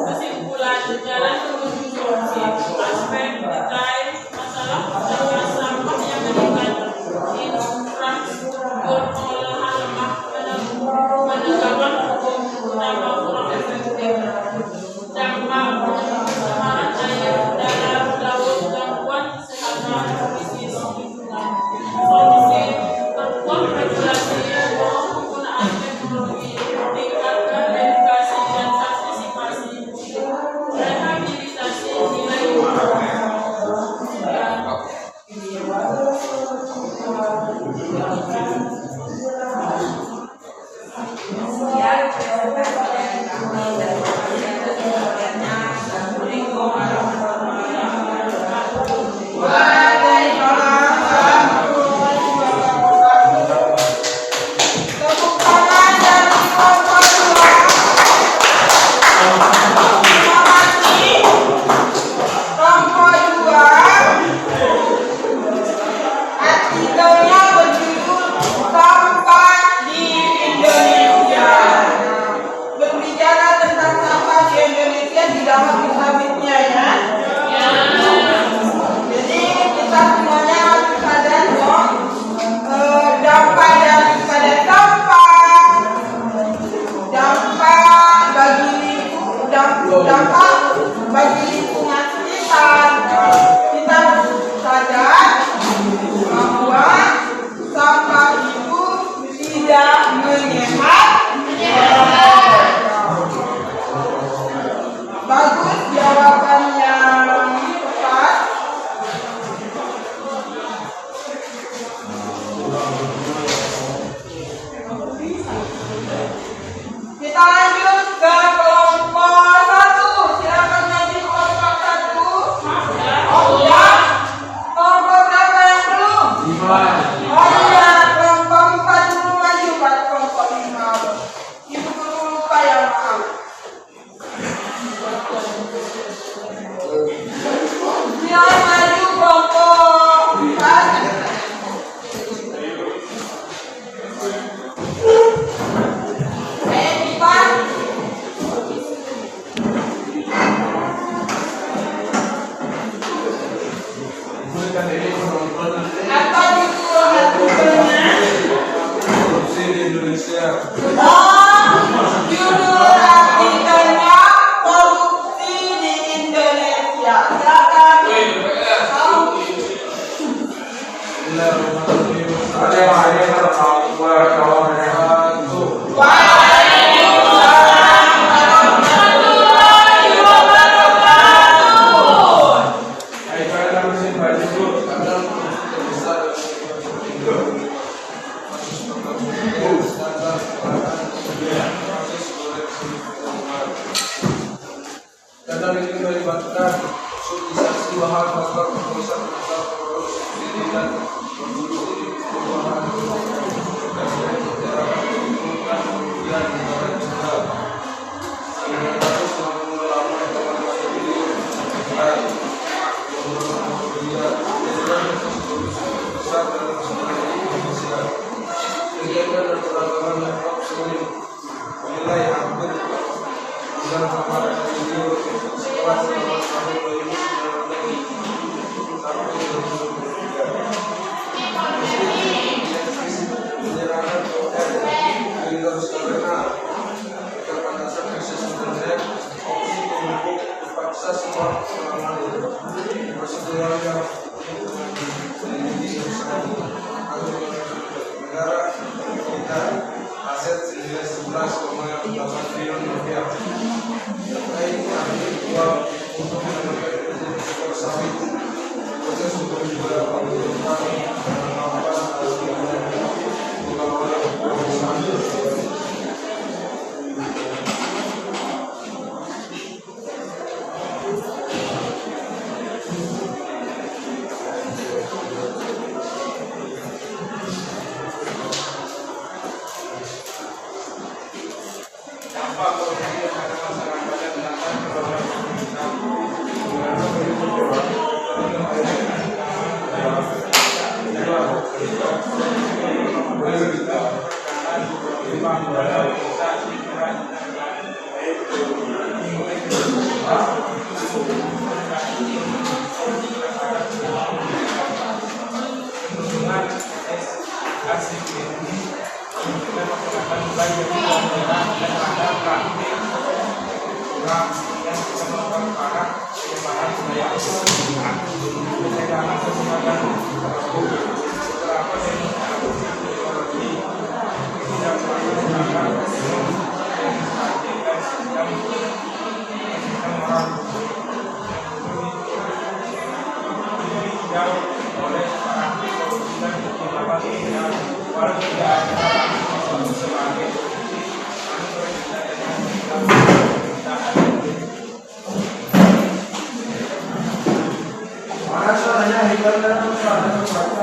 Kesimpulan, jalan menuju solusi. Aspek detail masalah pencegahan sampah yang meningkat, infrastruktur pengolahan lemah, penegakan hukum utama kurang efektif, dampak pencemaran air, udara, Kelompok 2 artikelnya berjudul Sampah di Indonesia. Berbicara tentang sampah di Indonesia di dalam kitabnya ya. Jadi kita semuanya harus sadar dong dampak daripada sampah, dampak bagi lingkungan sekitar. Kita harus sadar bahwa sampah itu tidak menyehat. Bagus jawaban yang tepat. Kita lanjut ke kelompok 1. Silakan nanti kelompok 1. Oh ya. Kelompok berapa yang belum? 5. Oh iya, kelompok 4 dulu maju pada kelompok 5. Ibu guru lupa ya, maaf. Silakan maju kelompok 4. Apa itu artikelnya? Korupsi di Indonesia. Judul artikelnya korupsi di Indonesia. Silakan. Kadang ini melibatkan subsidiasi bahan bakar perusahaan subsidi dan produksi bahan aset senilai 11,8 triliun rupiah. Terkait tarif jual untuk ekspor sawit, proses untuk juga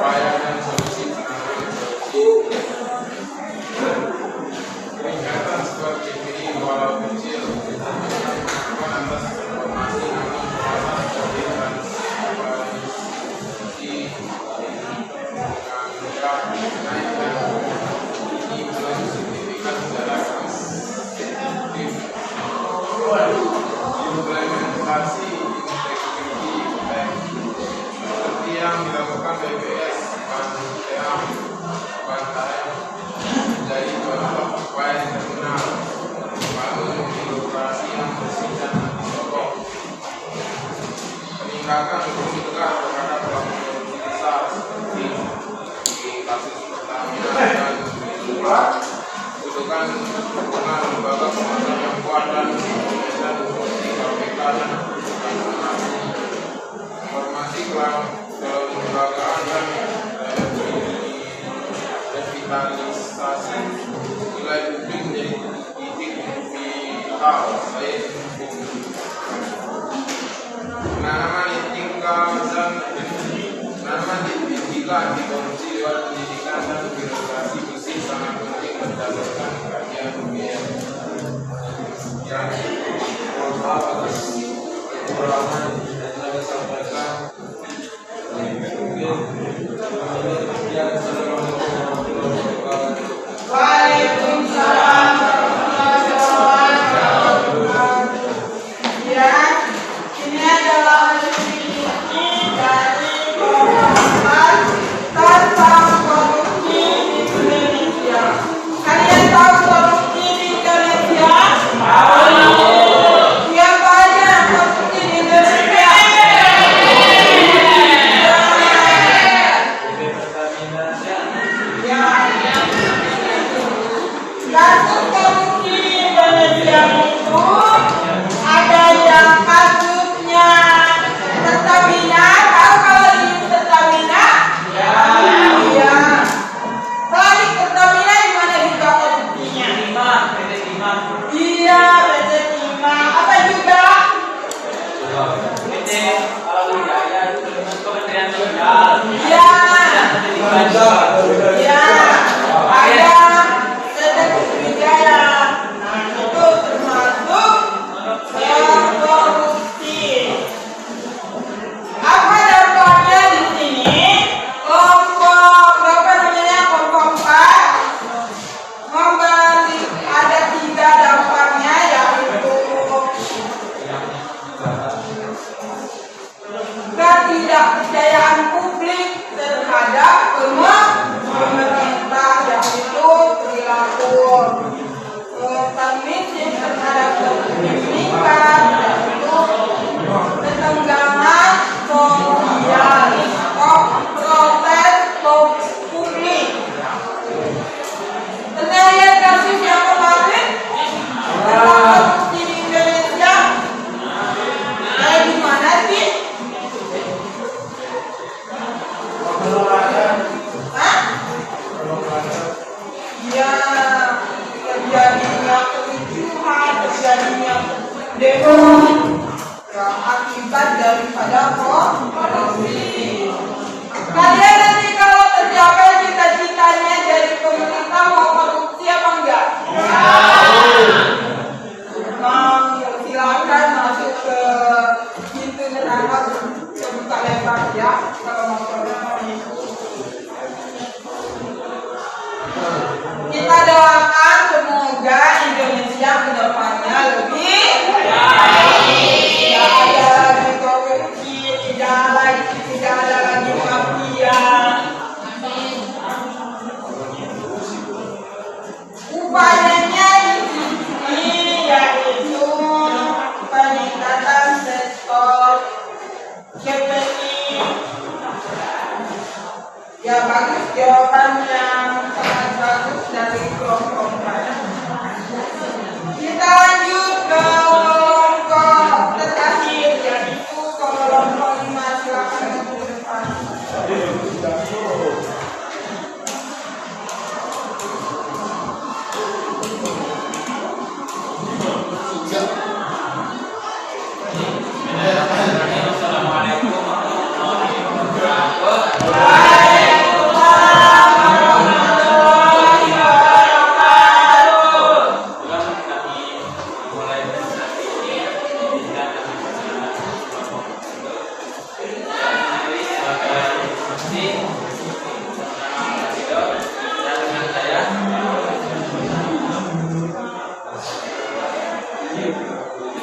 upaya dan solusi penanganan korupsi. Peningkatan skor KPI walau kecil implementasi seperti yang dilakukan BPS PAN menjadi contoh upaya terkenal membangun birokrasi yang bersih dan anti sogok, penindakan hukum tegak terhadap pelaku korupsi besar seperti di kasus Pertamina dan kudukan hubungan lembaga pengawas yang kuat dan fungsi KPK dan informasi kelembagaan dan revitalisasi nilai publik menjadi titik vital saya penanaman etika dan penanaman etika anti korupsi lewat pendidikan dan birokrasi bersih sangat penting berdasarkan kajian UGM. Yang mohon maaf atas kekurangan yang telah saya sampaikan. Waalaikumsalam warahmatullahi wabarakatuh. Ya, ini adalah definisi dari kelompok tentang korupsi di Indonesia. Kalian tahu korupsi di Indonesia? Siapa aja yang korupsi di Indonesia? Kasus korupsi di Indonesia itu ada yang kasusnya Pertamina. Tahu kalau di Pertamina? Iya. Kalau di Pertamina di mana juga korupsinya? Iya, PT Timah. Apa juga? Iya. Iya. Ada Sriwijaya. Nah, itu termasuk korupsi. Apa dampaknya di sini? Kelompok berapa namanya? Kelompok 4 memberi ada 3 dampaknya, yaitu ketidakpercayaan publik terhadap pemerintah, yaitu perilaku permisif terhadap kepemilikan, yaitu ketenggangan sosial, protes publik. Pernah lihat kasus yang kemarin tentang korupsi di Indonesia? Kayak gimana sih? Hah? Ya, terjadinya kericuhan, terjadinya demo, ya, akibat daripada korupsi. Kalian nanti kalau tercapai cita-citanya jadi pemerintah mau korupsi apa enggak? Mau, silakan masuk ke pintu neraka terbuka lebar ya kalau mau korupsi. Kita doakan semoga Indonesia ke depannya lebih baik. Tidak ada lagi korupsi, tidak ada lagi mafia. Upayanya di sini yaitu peningkatan sektor KPI. Ya, bagus jawaban yang sangat bagus dari kelompok 4. Kita lanjut ke kelompok terakhir, yaitu kelompok 5. Silakan ke depan. Assalamualaikum warahmatullahi wabarakatuh.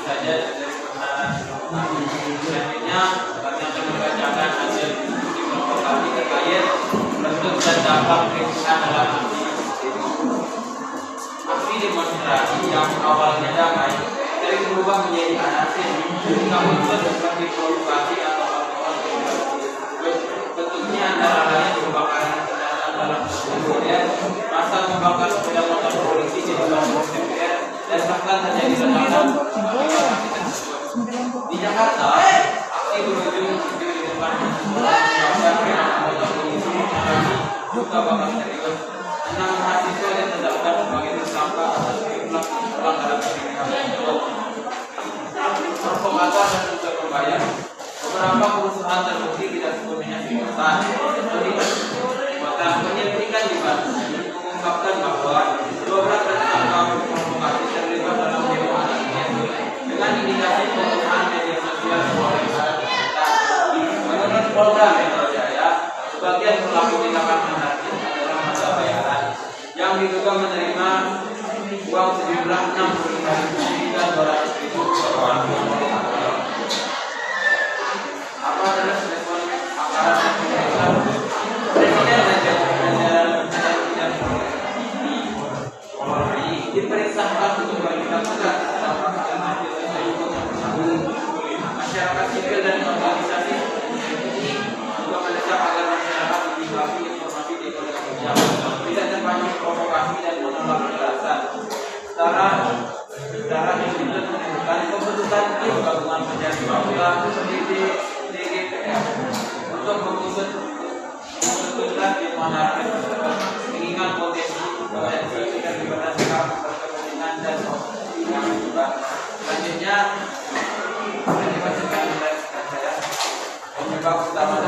saja dari kebenaran kami. Selanjutnya kami akan membacakan hasil diskusi kelompok kami terkait bentuk dan dampak kericuhan dalam aksi demonstrasi yang awalnya damai dari berubah menjadi anarkis hingga muncul seperti provokasi atau bentuknya antara lain pembakaran kendaraan dalam DPR, masa membakar sepeda motor polisi di dalam DPR, dan bahkan terjadi ledakan di Jakarta. Aksi berujung di depan motor polisi juga bakal serius. 6 mahasiswa yang terdaftar sebagai tersangka atas pelanggaran tersebut. Provokator dan juga pembayar. Beberapa kerusuhan terbukti tidak sepenuhnya simultan. Maka penyelidikan juga mengungkapkan bahwa 12 tersangka provokasi terlibat dalam demo anarkis dengan indikasi penggunaan media sosial sebagai alat penyelidikan. Menurut Polda Metro Jaya, sebagian pelaku tindakan anarkis adalah masa bayaran yang diduga menerima uang sejumlah 65.000 hingga 200.000 per orang. Apa adalah respon aparat pemerintah? Presiden dan Jajaran Polri diperintahkan untuk bertindak tegas terhadap masyarakat sipil dan organisasi juga mendesak agar masyarakat divulgasi informasi di media sosial, tidak terpancing provokasi dan menolak kekerasan. Secara disiplin menentukan keputusan tim gabungan pencari fakta DGPR untuk mengusut tuntas di mana mengingat potensi keterlibatan berkepentingan dan yang terlibat. Selanjutnya dibacakan oleh saya penyebab utama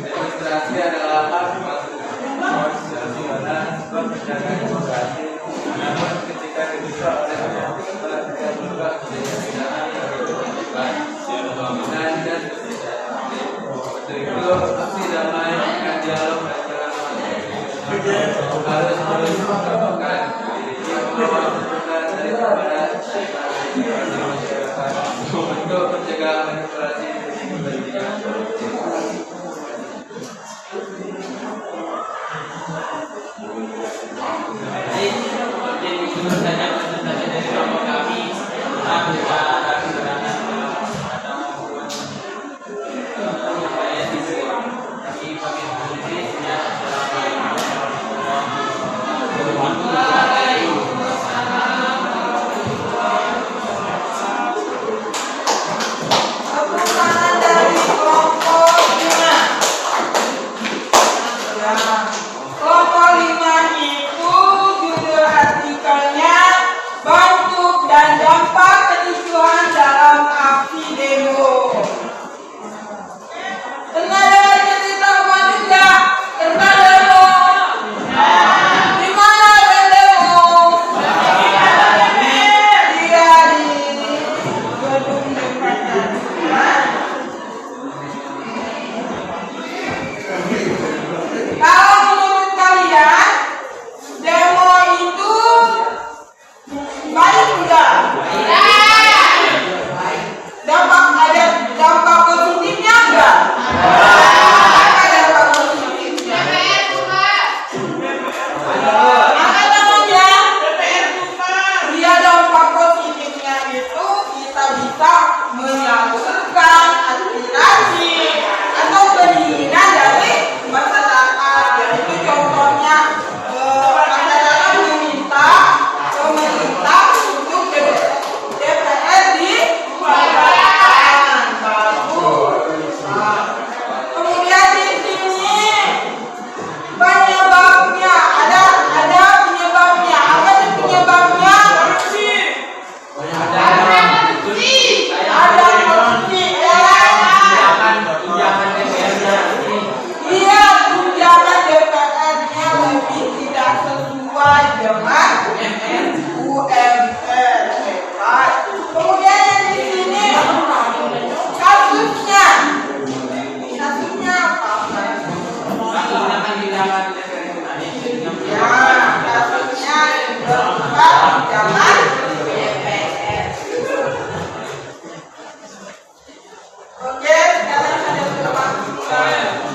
demonstrasi adalah hak konstitusional sebab menjaga demokrasi. Namun ketika dibuka oleh tidak berubah menjadi pidana yang dilakukan pembinaan dan untuk itu aksi damai dengan dialog dan jalan harus terus mengembangkan dari kepada masyarakat untuk mencegah manipulasi kepentingan politik. Jadi itu saja presentasi dari kelompok kami. Terima kasih kerana saya disitu. Kami bagi posisinya. Waalaikumsalam. Oke, sekarang ada berapa bulan?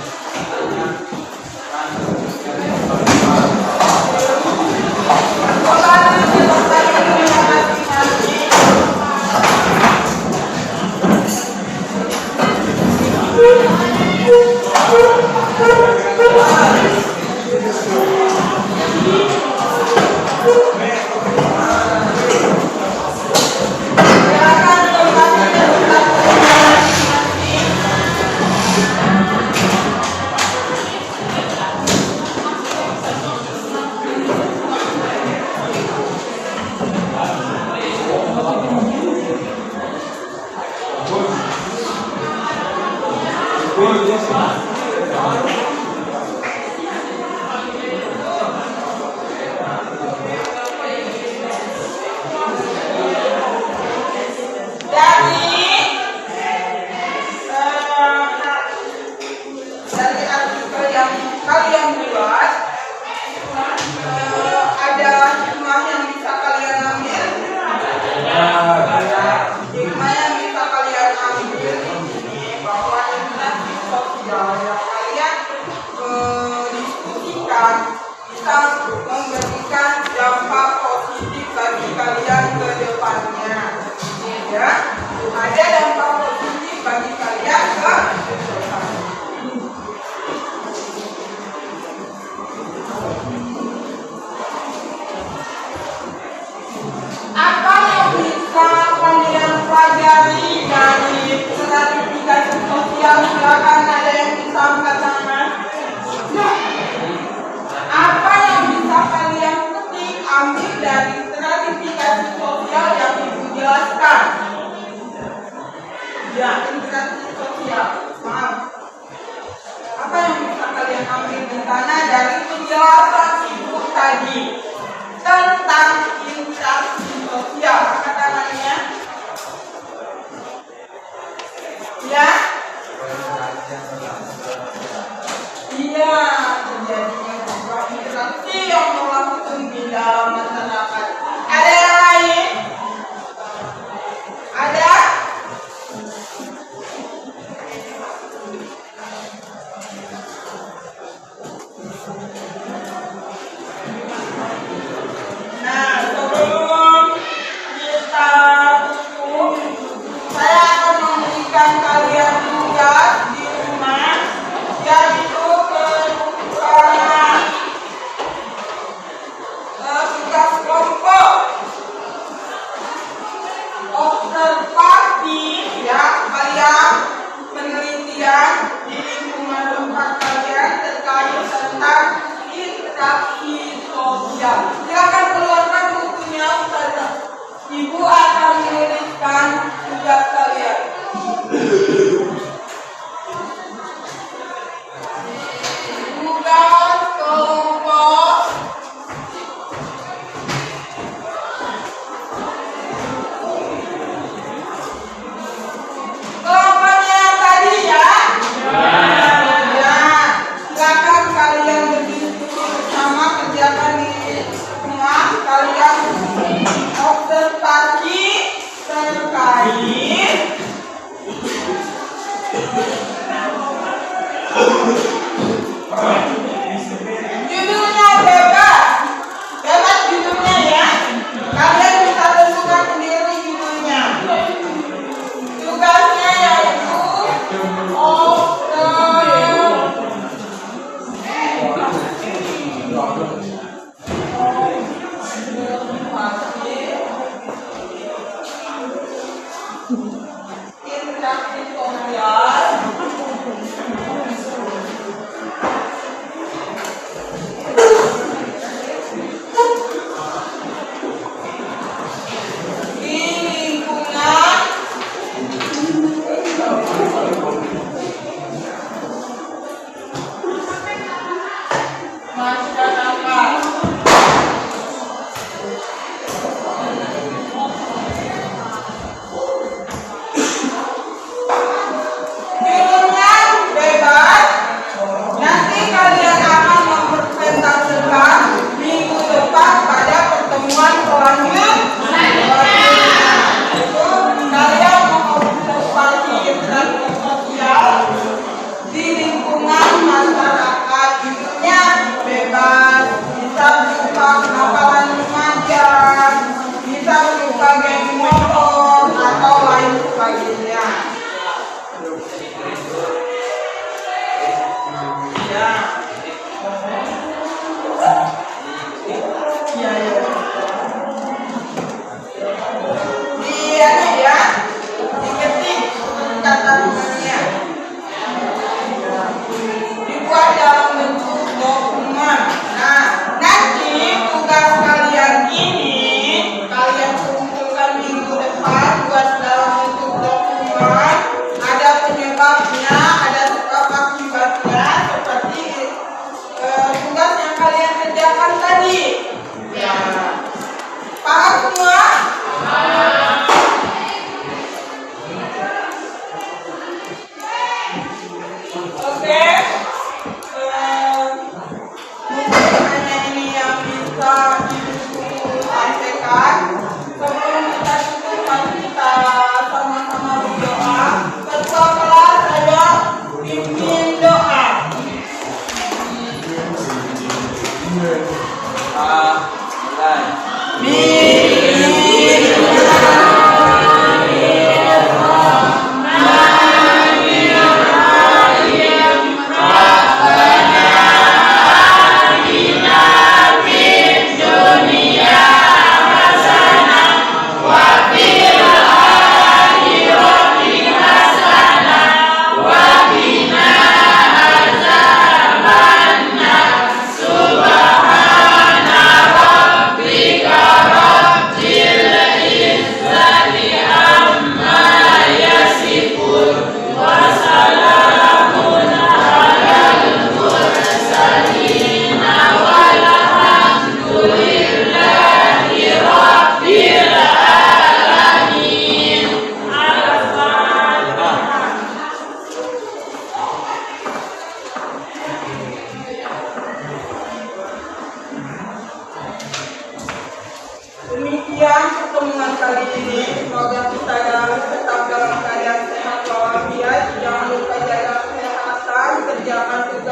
Dari artikel yang kalian buat, ada hikmah yang bisa kalian ambil. Hikmah yang bisa kalian ambil ini bahwa interaksi sosial yang kalian diskusikan bisa memberikan dampak positif bagi kalian ke depannya. Ya, ada dampak positif bagi kalian ke depannya. Apa yang bisa kalian pelajari dari stratifikasi sosial? Silakan, ada yang bisa angkat tangan. Apa yang bisa kalian petik ambil dari stratifikasi sosial yang Ibu jelaskan? Ya, interaksi sosial. Maaf. Apa yang bisa kalian ambil di sana dari penjelasan Ibu tadi tentang interaksi sosial? Angkat tangannya. Ya? Iya, terjadinya sebuah interaksi yang berlangsung di dalam masyarakat. Ada yang lain? Ada? Nah,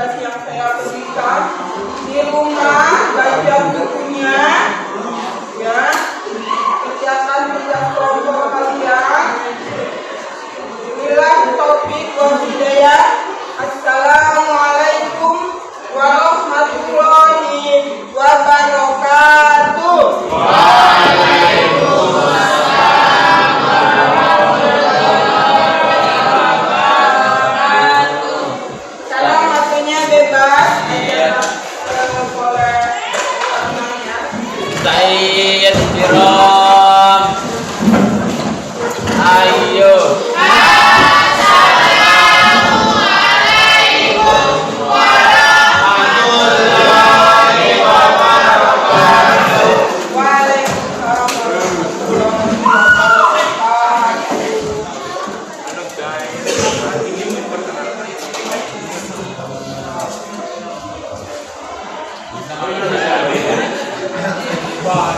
tugas yang saya berikan di rumah, baca bukunya, ya, kerjakan tugas kelompok kalian. Inilah topik budidaya. Assalamualaikum warahmatullahi wabarakatuh. Salam waktunya bebas. Boleh namanya. Said Kiram. Ayo. Waalaikumsalam warahmatullahi wabarakatuh. Anak guys, ini memperkenalkan Bye.